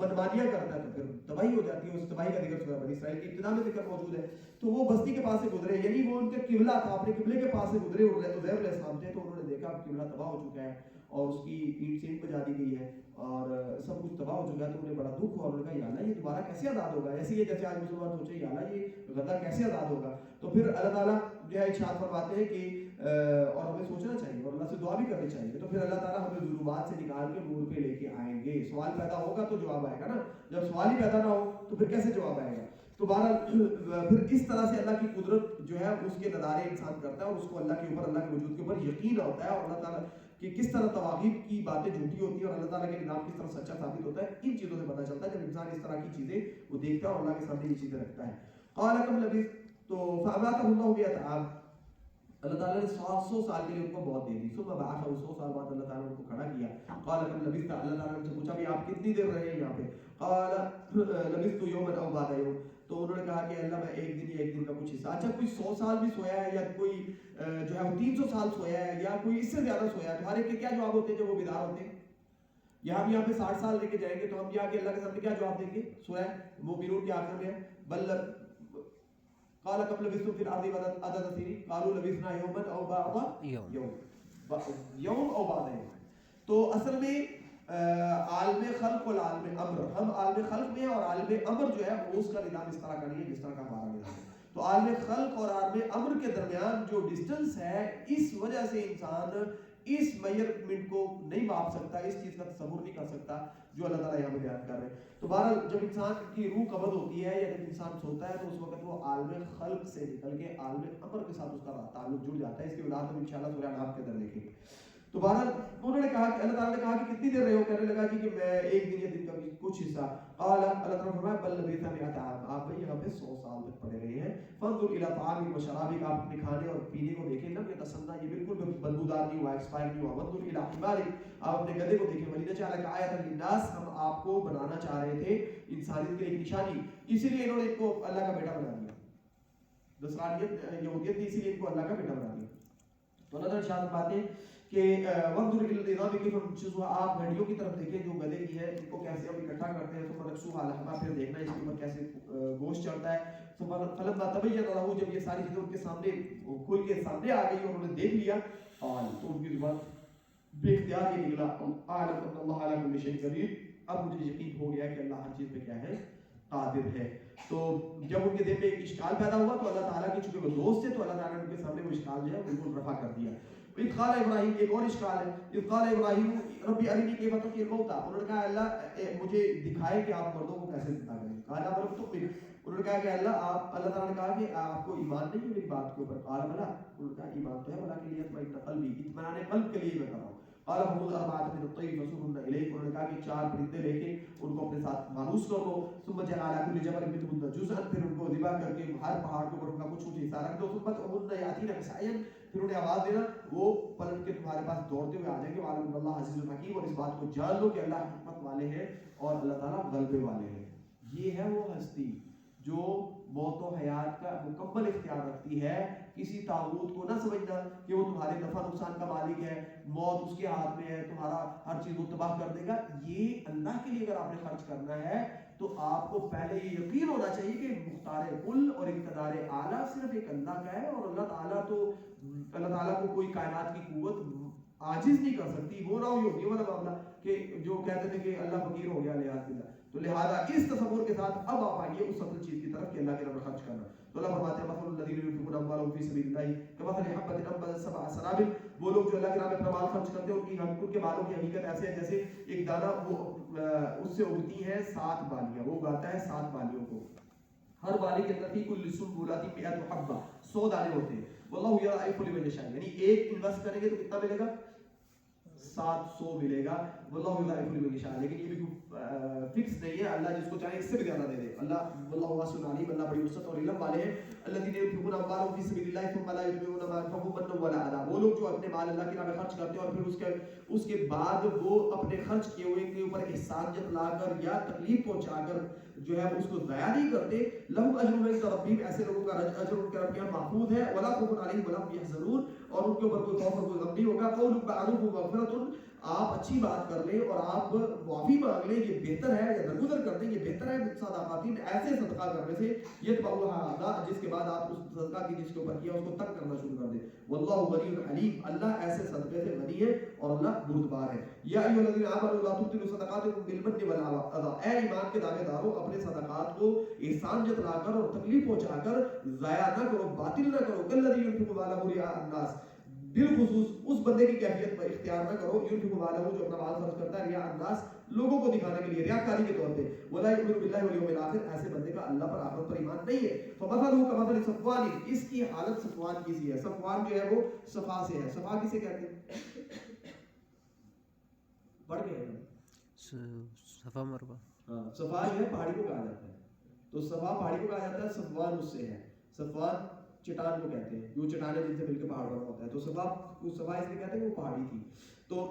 منمانیاں کرتا ہے تو پھر تباہی ہو جاتی ہے. اس تباہی کا ذکر سورہ بنی اسرائیل کی ابتدا میں ذکر موجود ہے. تو وہ بستی کے پاس سے گزرے، یعنی وہ ان کا قبلہ تھا، اپنے قبلے کے پاس سے گزرے. عزیر علیہ السلام تھے تو انہوں نے دیکھا قبلہ تباہ ہو چکا ہے اور اس کی اینٹ سے اینٹ بجا دی گئی ہے اور سب کچھ تباہ ہو چکا ہے. تو انہیں بڑا دکھ ہوا. انہوں نے کہا یا اللہ یہ دوبارہ کیسے آزاد ہوگا؟ ایسے ہی جیسے آج مسلمان سوچے یا اللہ یہ غزہ کیسے آزاد ہوگا. تو پھر اللہ تعالیٰ جو ہے ارشاد فرماتے ہیں کہ اور ہمیں سوچنا چاہیے اور اللہ سے دعا بھی کرنی چاہیے. تو پھر اللہ تعالیٰ ہمیں ظلمات سے نکال کے نور پہ لے کے آئیں گے. سوال پیدا ہوگا تو جواب آئے گا نا. جب سوال ہی پیدا نہ ہو تو پھر کیسے جواب آئے گا؟ تو بہرحال پھر اس طرح سے اللہ کی قدرت جو ہے اس کے نظارے انسان کرتا ہے اور اس کو اللہ کے اوپر، اللہ کے وجود کے اوپر یقین ہوتا ہے اور اللہ تعالیٰ کہ کس طرح طواغیت کی باتیں جھوٹی ہوتی ہیں اور اللہ تعالیٰ کے نظام کس طرح سچا ثابت ہوتا ہے. ان چیزوں سے پتہ چلتا ہے جب انسان اس طرح کی چیزیں وہ دیکھتا ہے اور اللہ کے سامنے یہ چیزیں رکھتا ہے. قال کم لبثتم، تو فاماتہ اللہ 100 عام، اللہ تعالیٰ نے 700 سال کے لیے ان کو موت دے دی. ثم بعثہ، 100 سال بعد اللہ تعالیٰ نے ان کو کھڑا کیا. قال کم لبثت، اللہ تعالیٰ نے ان سے پوچھا کہ آپ کتنی دیر رہے ہیں یہاں پہ؟ قال لبثت یوما او بعض یوم، تو انہوں نے کہا کہ اللہ میں ایک دن یا ایک دن کا کچھ حصہ. اچھا کوئی 100 سال بھی سویا ہے یا کوئی جو ہے 300 سال سویا ہے یا کوئی اس سے زیادہ سویا ہے، تمہارے کے کیا جواب ہوتے ہیں جب وہ بیدار ہوتے ہیں؟ یہاں پہ 60 سال لے کے جائیں گے تو ہم جا کے اللہ کے سامنے کیا جواب دیں گے؟ سورہ مومنون کے آخر میں بل قال كم لبثتم في الارض عدد سنين قالوا لبثنا يوما او بعض یوم او بعض یوم. تو اصل میں عالم خلق اور عالم امر، ہم عالم خلق میں اور عالم امر جو ہے وہ اس کا نظام اس طرح کا نہیں ہے جس طرح کا ہمارا نظام ہے. تو عالم خلق اور عالم امر کے درمیان جو ڈسٹنس ہے اس وجہ سے انسان اس میجرمنٹ کو نہیں ماپ سکتا، اس چیز کا تصور نہیں کر سکتا جو اللہ تعالیٰ یہاں پہ بیان کر رہے ہیں. تو بہرحال جب انسان کی روح قبض ہوتی ہے یا جب انسان سوتا ہے تو اس وقت وہ عالم خلق سے نکل کے عالم امر کے ساتھ اس کا تعلق جڑ جاتا ہے. اس کی وضاحت ہم انشاءاللہ سورہ انعام کے اندر دیکھیں گے. تو بہرحال انہوں نے کہا کہ اللہ تعالیٰ نے کہا کہ کتنی دیر رہے ہو؟ کہنے لگا جی کہ میں ایک دن یا دن کا کچھ حصہ. قال اللہ تعالیٰ نے فرمایا بل لبثت مئۃ عام، آپ یہاں پہ 100 سال تک پڑے رہے ہیں. فانظر الی طعامک و شرابک، آپ اپنے کھانے اور پینے کو دیکھیں. لم یتسنہ، یہ بالکل بدبودار نہیں ہوا، ایکسپائر نہیں ہوا. وانظر الی حمارک، آپ اپنے گدھے کو دیکھیں. ولنجعلک آیۃ للناس، ہم آپ کو بنانا چاہ رہے تھے انسانیت کے لیے ایک نشانی، اسی لیے انہوں نے ان کو اللہ کا بیٹا بنا دیا. نصرانیت یہودیت نے اسی لیے ان کو اللہ کا بیٹا بنا دیا. تو اللہ تعالیٰ شاہد بات ہے کہ وانظر الی العظام کیف ننشزها، آپ ہڈیوں کی طرف دیکھیں جو گدھے کی ہیں، ان کو کیسے ہم اکٹھا کرتے ہیں. ثم نکسوها لحما، پھر دیکھنا اس کے اوپر کیسے گوشت چڑھتا ہے. فلما تبین له، جب یہ ساری چیزیں ان کے سامنے کھل کے سامنے آ گئی اور انہوں نے دیکھ لیا، قال، تو ان کی زبان بے اختیار یہ نکلا، اعلم ان اللہ علی کل شیء قدیر، اب مجھے یقین ہو گیا کہ اللہ ہر چیز پہ کیا ہے، قادر ہے. تو جب ان کے دل میں ایک اشکال پیدا ہوا تو اللہ تعالیٰ کے چونکہ وہ دوست تھے تو اللہ تعالیٰ نے ان کے سامنے وہ اشکال جو ہے بالکل رفع کر دیا. اذ قال ابراہیم، ایک اور اشکال ہے. اذ قال ابراہیم ربی ارنی کیف تحیی الموتى، انہوں نے کہا اللہ مجھے دکھائے کہ آپ مردوں کو کیسے زندہ کریں. قال بل تؤمن، انہوں نے کہا کہ اللہ تعالیٰ نے کہا کہ آپ کو ایمان نہیں ہے میری بات کے اوپر. قال بلا، انہوں نے کہا ایمان تو ہے، ولکن لیطمئن قلبی، اطمینان قلب کے لیے میں کر رہا ہوں. قال فخذ أربعة من الطير فصرهن إليك، انہوں نے کہا کہ 4 پرندے لے کے ان کو اپنے ساتھ مانوس کر دو. ثم اجعل على كل جبل منهن جزءا، پھر ان کو ذبح کر کے ہر پہاڑ کے اوپر ان کا کچھ حصہ رکھ دو. ثم ادعوهن يأتينك سعيا، پھر انہیں آواز دینا وہ پلٹ کے تمہارے پاس دوڑتے ہوئے آ جائیں گے. وعلم ان اللہ عزیز حکیم، اور اس بات کو جان لو کہ اللہ حکمت والے ہیں اور اللہ تعالیٰ غلبے والے ہیں. یہ ہے وہ ہستی جو موت و حیات کا مکمل اختیار رکھتی ہے. کسی طاغوت کو نہ سمجھنا کہ وہ تمہارے نفع نقصان کا مالک ہے، موت اس کے ہاتھ میں ہے، تمہارا ہر چیز وہ تباہ کر دے گا. یہ اللہ کے لیے اگر آپ نے خرچ کرنا ہے تو آپ کو پہلے یہ یقین ہونا چاہیے کہ مختار کل اور اقتدار اعلیٰ صرف ایک اللہ کا ہے، اور اللہ تعالیٰ کو کوئی کائنات کی قوت عاجز نہیں کر سکتی. وہ نہ ہو یہ والا معاملہ کہ جو کہتے تھے کہ اللہ فقیر ہو گیا لحاظ باللہ. تو لہذا اس تصور کے ساتھ اب آپ آئیے اس اصل چیز کی طرف کہ اللہ کے نام خرچ کرنا. تو اللہ فرماتے ہیں مثل الذین ينفقون اموالهم فی سبیل اللہ کمثل حبۃ انبتت سبع سنابل، وہ لوگ جو اللہ کے نام میں اپنا مال خرچ کرتے ہیں ان کے مالوں کی حقیقت ایسے ہے جیسے ایک دانہ وہ اس سے اگتی ہے 7 بالیاں، وہ اگاتا ہے 7 بالیوں کو، ہر بالی کے اندر فی کل سنبلۃ مئۃ حبۃ، 100 دانے ہوتے ہیں. واللہ یضاعف لمن یشاء، یعنی ایک انویسٹ کریں گے تو کتنا ملے گا؟ 700 ملے گا. واللہ یضاعف لمن یشاء، لیکن یہ بھی فکس نہیں ہے، اللہ جس کو چاہے اس سے بھی زیادہ دے دے. اللہ واللہ واسع علیم، اللہ بڑی وسعت اور علم والے ہیں. الذین ينفقون اموالهم فی سبیل اللہ ثم لا یتبعون ما انفقوا منا ولا اذى، وہ لوگ جو اپنے مال اللہ کے راہ میں خرچ کرتے ہیں اور پھر اس کے بعد وہ اپنے خرچ کیے ہوئے کے اوپر احسان جتلا کر یا تکلیف پہنچا کر جو ہے اس کو ضائع نہیں کرتے. لہم اجر عند ربہم، ایسے لوگوں کا اجر ان کے رب کے یہاں محفوظ ہے. ولا خوف علیہم ولا هم يحزنون، اور ان کے اوپر کوئی خوف اور کوئی غم نہیں ہوگا. قول معروف ومغفرۃ، آپ اچھی بات کر لیں اور آپ معافی مانگ لیں یہ بہتر ہے، یا درگزر کر دیں یہ بہتر ہے. صدقاتین، ایسے صدقہ کرنے سے یتبعها، جس کے بعد آپ اس صدقہ کی جس کے اوپر کیا اس کو ترک کرنا شروع کر دیں. واللہ غنی حلیم، اللہ ایسے صدقے سے غنی ہے اور اللہ بردبار ہے. یا ایھا الذین آمنوا لا تبطلوا صدقاتکم بالمن والاذى، اے ایمان کے دعوے دارو اپنے صدقات کو احسان جتلا کر اور تکلیف پہنچا کر ضائع نہ کرو، باطل نہ کرو. کالذی ينفق ماله رئاء الناس، بالخصوص اس بندے کی کیفیت پر اختیار نہ کرو. ينفق ماله، جو اپنا مال خرچ کرتا ہے رئاء الناس، لوگوں کو دکھانے کے لیے، ریاکاری کے طور پہ. ولا یؤمن باللہ والیوم الاخر، ایسے بندے کا اللہ پر آخرت پر ایمان نہیں ہے. فمثلہ کمثل صفوان، اس کی حالت صفوان کی سی ہے. صفوان جو ہے وہ صفا سے ہے. صفا کسے کہتے ہیں؟ پڑھ گئے صفا مروہ. ہاں، صفا جو ہے پہاڑی کو کہا جاتا ہے، تو صفا پہاڑی کو کہا جاتا ہے. صفوان اس سے ہے. صفوان چٹان کو کہتے ہیں، جو چٹانیں جن سے مل کے پہاڑ بنا ہوتا ہے. تو صفا اس لیے کہتے ہیں کہ وہ پہاڑی تھی. تو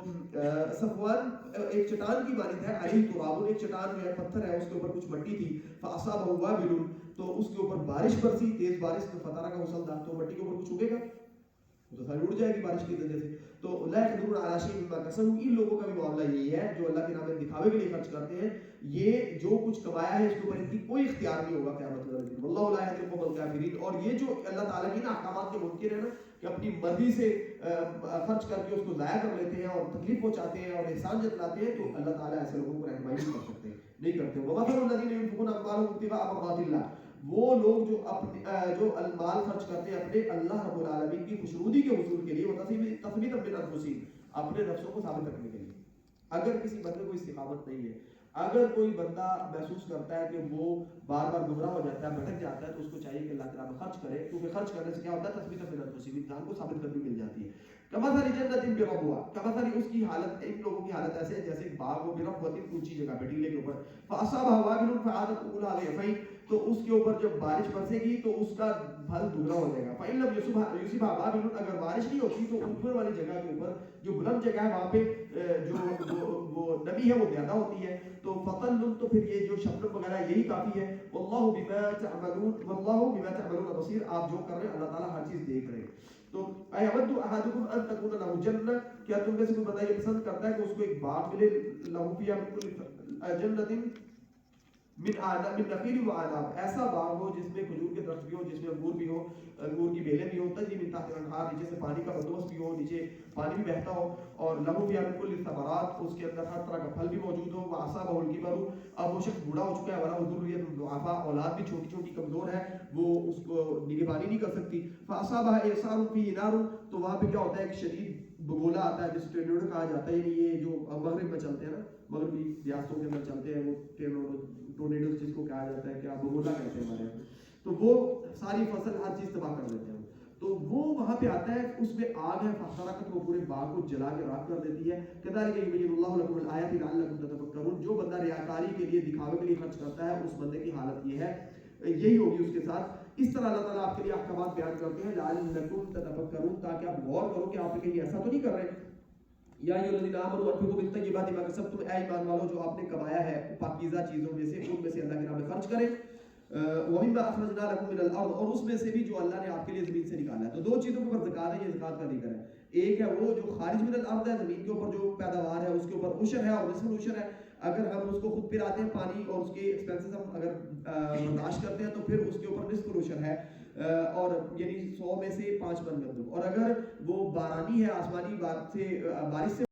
صفوان ایک چٹان کی مانند ہے. علیہ تراب، ایک چٹان جو ہے پتھر ہے، اس کے اوپر کچھ مٹی تھی. فاصابہ وابل، تو اس کے اوپر بارش برسی، تیز بارش. تو فترہ کا مسلسل، تو مٹی کے اوپر کچھ اگے گا وہ تو ساری اڑ جائے گی بارش کی وجہ سے. تو لا يقدرون على شيء مما كسبوا, ان لوگوں کا بھی معاملہ یہی ہے جو اللہ کے نام میں دکھاوے کے لیے خرچ کرتے ہیں, یہ جو کچھ کمایا ہے اس کے اوپر ان کی کوئی اختیار نہیں ہوگا قیامت والے دن. واللہ لا يهدي القوم الكافرين. اور یہ جو اللہ تعالیٰ کی نا احکامات کے منکر ہیں نا, کہ اپنی مرضی سے خرچ کر کے اس کو ضائع کر لیتے ہیں اور تکلیف پہنچاتے ہیں اور احسان جتلاتے ہیں, تو اللہ تعالیٰ ایسے لوگوں کو رہنمائی نہیں کر سکتے, نہیں کرتے. وَمَثَلُ الَّذِينَ يُنْفِقُونَ أَمْوَالَهُمْ ابْتِغَاءَ مَرْضَاتِ اللَّهِ, وہ لوگ جو اپنے جو المال خرچ کرتے ہیں اپنے اللہ رب العالمین کی خوشنودی کے حصول کے لیے, تثبیتا من انفسہم, اپنے نفسوں کو ثابت رکھنے کے لیے. اگر کسی بندے کو استقامت نہیں ہے, اگر کوئی بندہ محسوس کرتا ہے کہ وہ بار بار گمراہ ہو جاتا ہے, بھٹک جاتا ہے, تو اس کو چاہیے کہ اللہ کے راہ میں خرچ کرے, کیونکہ خرچ کرنے سے کیا ہوتا ہے, تثبیتا من انفسہم, انسان کو ثابت کرنی مل جاتی ہے. کمثل جنۃ بربوہ, کمثل اس کی حالت, ان لوگوں کی حالت ایسے ہے جیسے ایک باغ ہو بربوۃ, اونچی جگہ پہ ٹیلے کے اوپر, فاصابہ وابل فعادت اولها ضعفین, تو اس کے اوپر جب بارش برسے گی تو اس کا پھل دگنا ہو جائے گا. فإن لم یصبها وابل, اگر بارش نہیں ہوتی تو اوپر والی جگہ کے اوپر جو بلند جگہ ہے وہاں پہ جو وہ نمی ہے وہ زیادہ ہوتی ہے, تو فطل, تو پھر یہ جو شبنم وغیرہ یہی کافی ہے. واللہ بما تعملون بصیر, آپ جو کر رہے ہیں اللہ تعالیٰ ہر چیز دیکھ رہے ہیں. تو اَيَوَدُّ أَحَدُكُمْ أَن تَكُونَ لَهُ جَنَّةٌ, کیا تم میں سے کوئی بندہ یہ پسند کرتا ہے کہ اس کو ایک باغ ملے, لَهُ فِيهَا مِن كُلِّ جَنَّةٍ من نخیل و اعناب, ایسا باغ ہو جس میں کھجور کے درخت بھی ہو, جس میں انگور بھی ہو, انگور کی بیلیں بھی ہو, تجری من تحتها الانہار, نیچے سے پانی کا بندوبست بھی ہو, نیچے پانی بھی بہتا ہو, اور له فيها من كل الثمرات, اس کے اندر ہر طرح کا پھل بھی موجود ہو. وَأَصَابَهُ الْكِبَرُ, اب وہ شخص بوڑھا ہو چکا ہے, وَلَهُ ذُرِّيَّةٌ ضُعَفَاءُ, اولاد بھی چھوٹی چھوٹی کمزور ہے, وہ اس کو نگہبانی نہیں کر سکتی. فَأَصَابَهَا إِعْصَارٌ فِيهِ نَارٌ, تو وہاں پہ کیا ہوتا ہے, ایک شدید بگولا آتا ہے جس ٹورنیڈو کہا جاتا ہے, یعنی یہ جو مغرب میں چلتے ہیں نا, مغربی ریاستوں کے اندر چلتے ہیں وہ ٹورنیڈوز جس کو کہا جاتا ہے, کیا بگولا کہتے ہیں ہمارے یہاں, تو وہ ساری فصل ہر چیز تباہ کر دیتے ہیں. تو وہ وہاں پہ آتا ہے, اس میں آگ ہے, فاحترقت, وہ پورے باغ کو جلا کے راکھ کر دیتی ہے. کذالک یبین اللہ لکم الآیات لعلکم تتفکرون, جو بندہ ریاکاری کے لیے, دکھاوے کے لیے خرچ کرتا ہے, اس بندے کی حالت یہ ہے, یہی ہوگی اس کے ساتھ. اس طرح اللہ تعالیٰ آپ کے لیے احکامات بیان کرتے ہیں, لعلکم تتفکرون, تاکہ آپ غور کرو کہ آپ کہیں ایسا تو نہیں کر رہے. یا ایھا الذین آمنوا انفقوا من طیبات ما کسبتم, اے ایمان والو جو آپ نے کمایا ہے پاکیزہ چیزوں میں سے, ان میں سے اللہ کے نام میں خرچ کریں. وَمِمَّا أَخْرَجْنَا لَكُم مِّنَ الْأَرْضِ, اور اس میں سے بھی جو اللہ نے آپ کے لیے زمین سے نکالا ہے. تو دو چیزوں کے اوپر زکات ہے, یہ زکات کا ذکر ہے. ایک ہے وہ جو خارج من الارض ہے, زمین کے اوپر جو پیداوار ہے اس کے اوپر عشر ہے, اور نصف العشر ہے. اگر ہم اس کو خود پلاتے ہیں پانی اور اس کے ایکسپینسز ہم اگر برداشت کرتے ہیں تو پھر اس کے اوپر نصف العشر ہے, اور یعنی 100 میں سے 5 من گندم. اور اگر وہ بارانی ہے, آسمانی بارش سے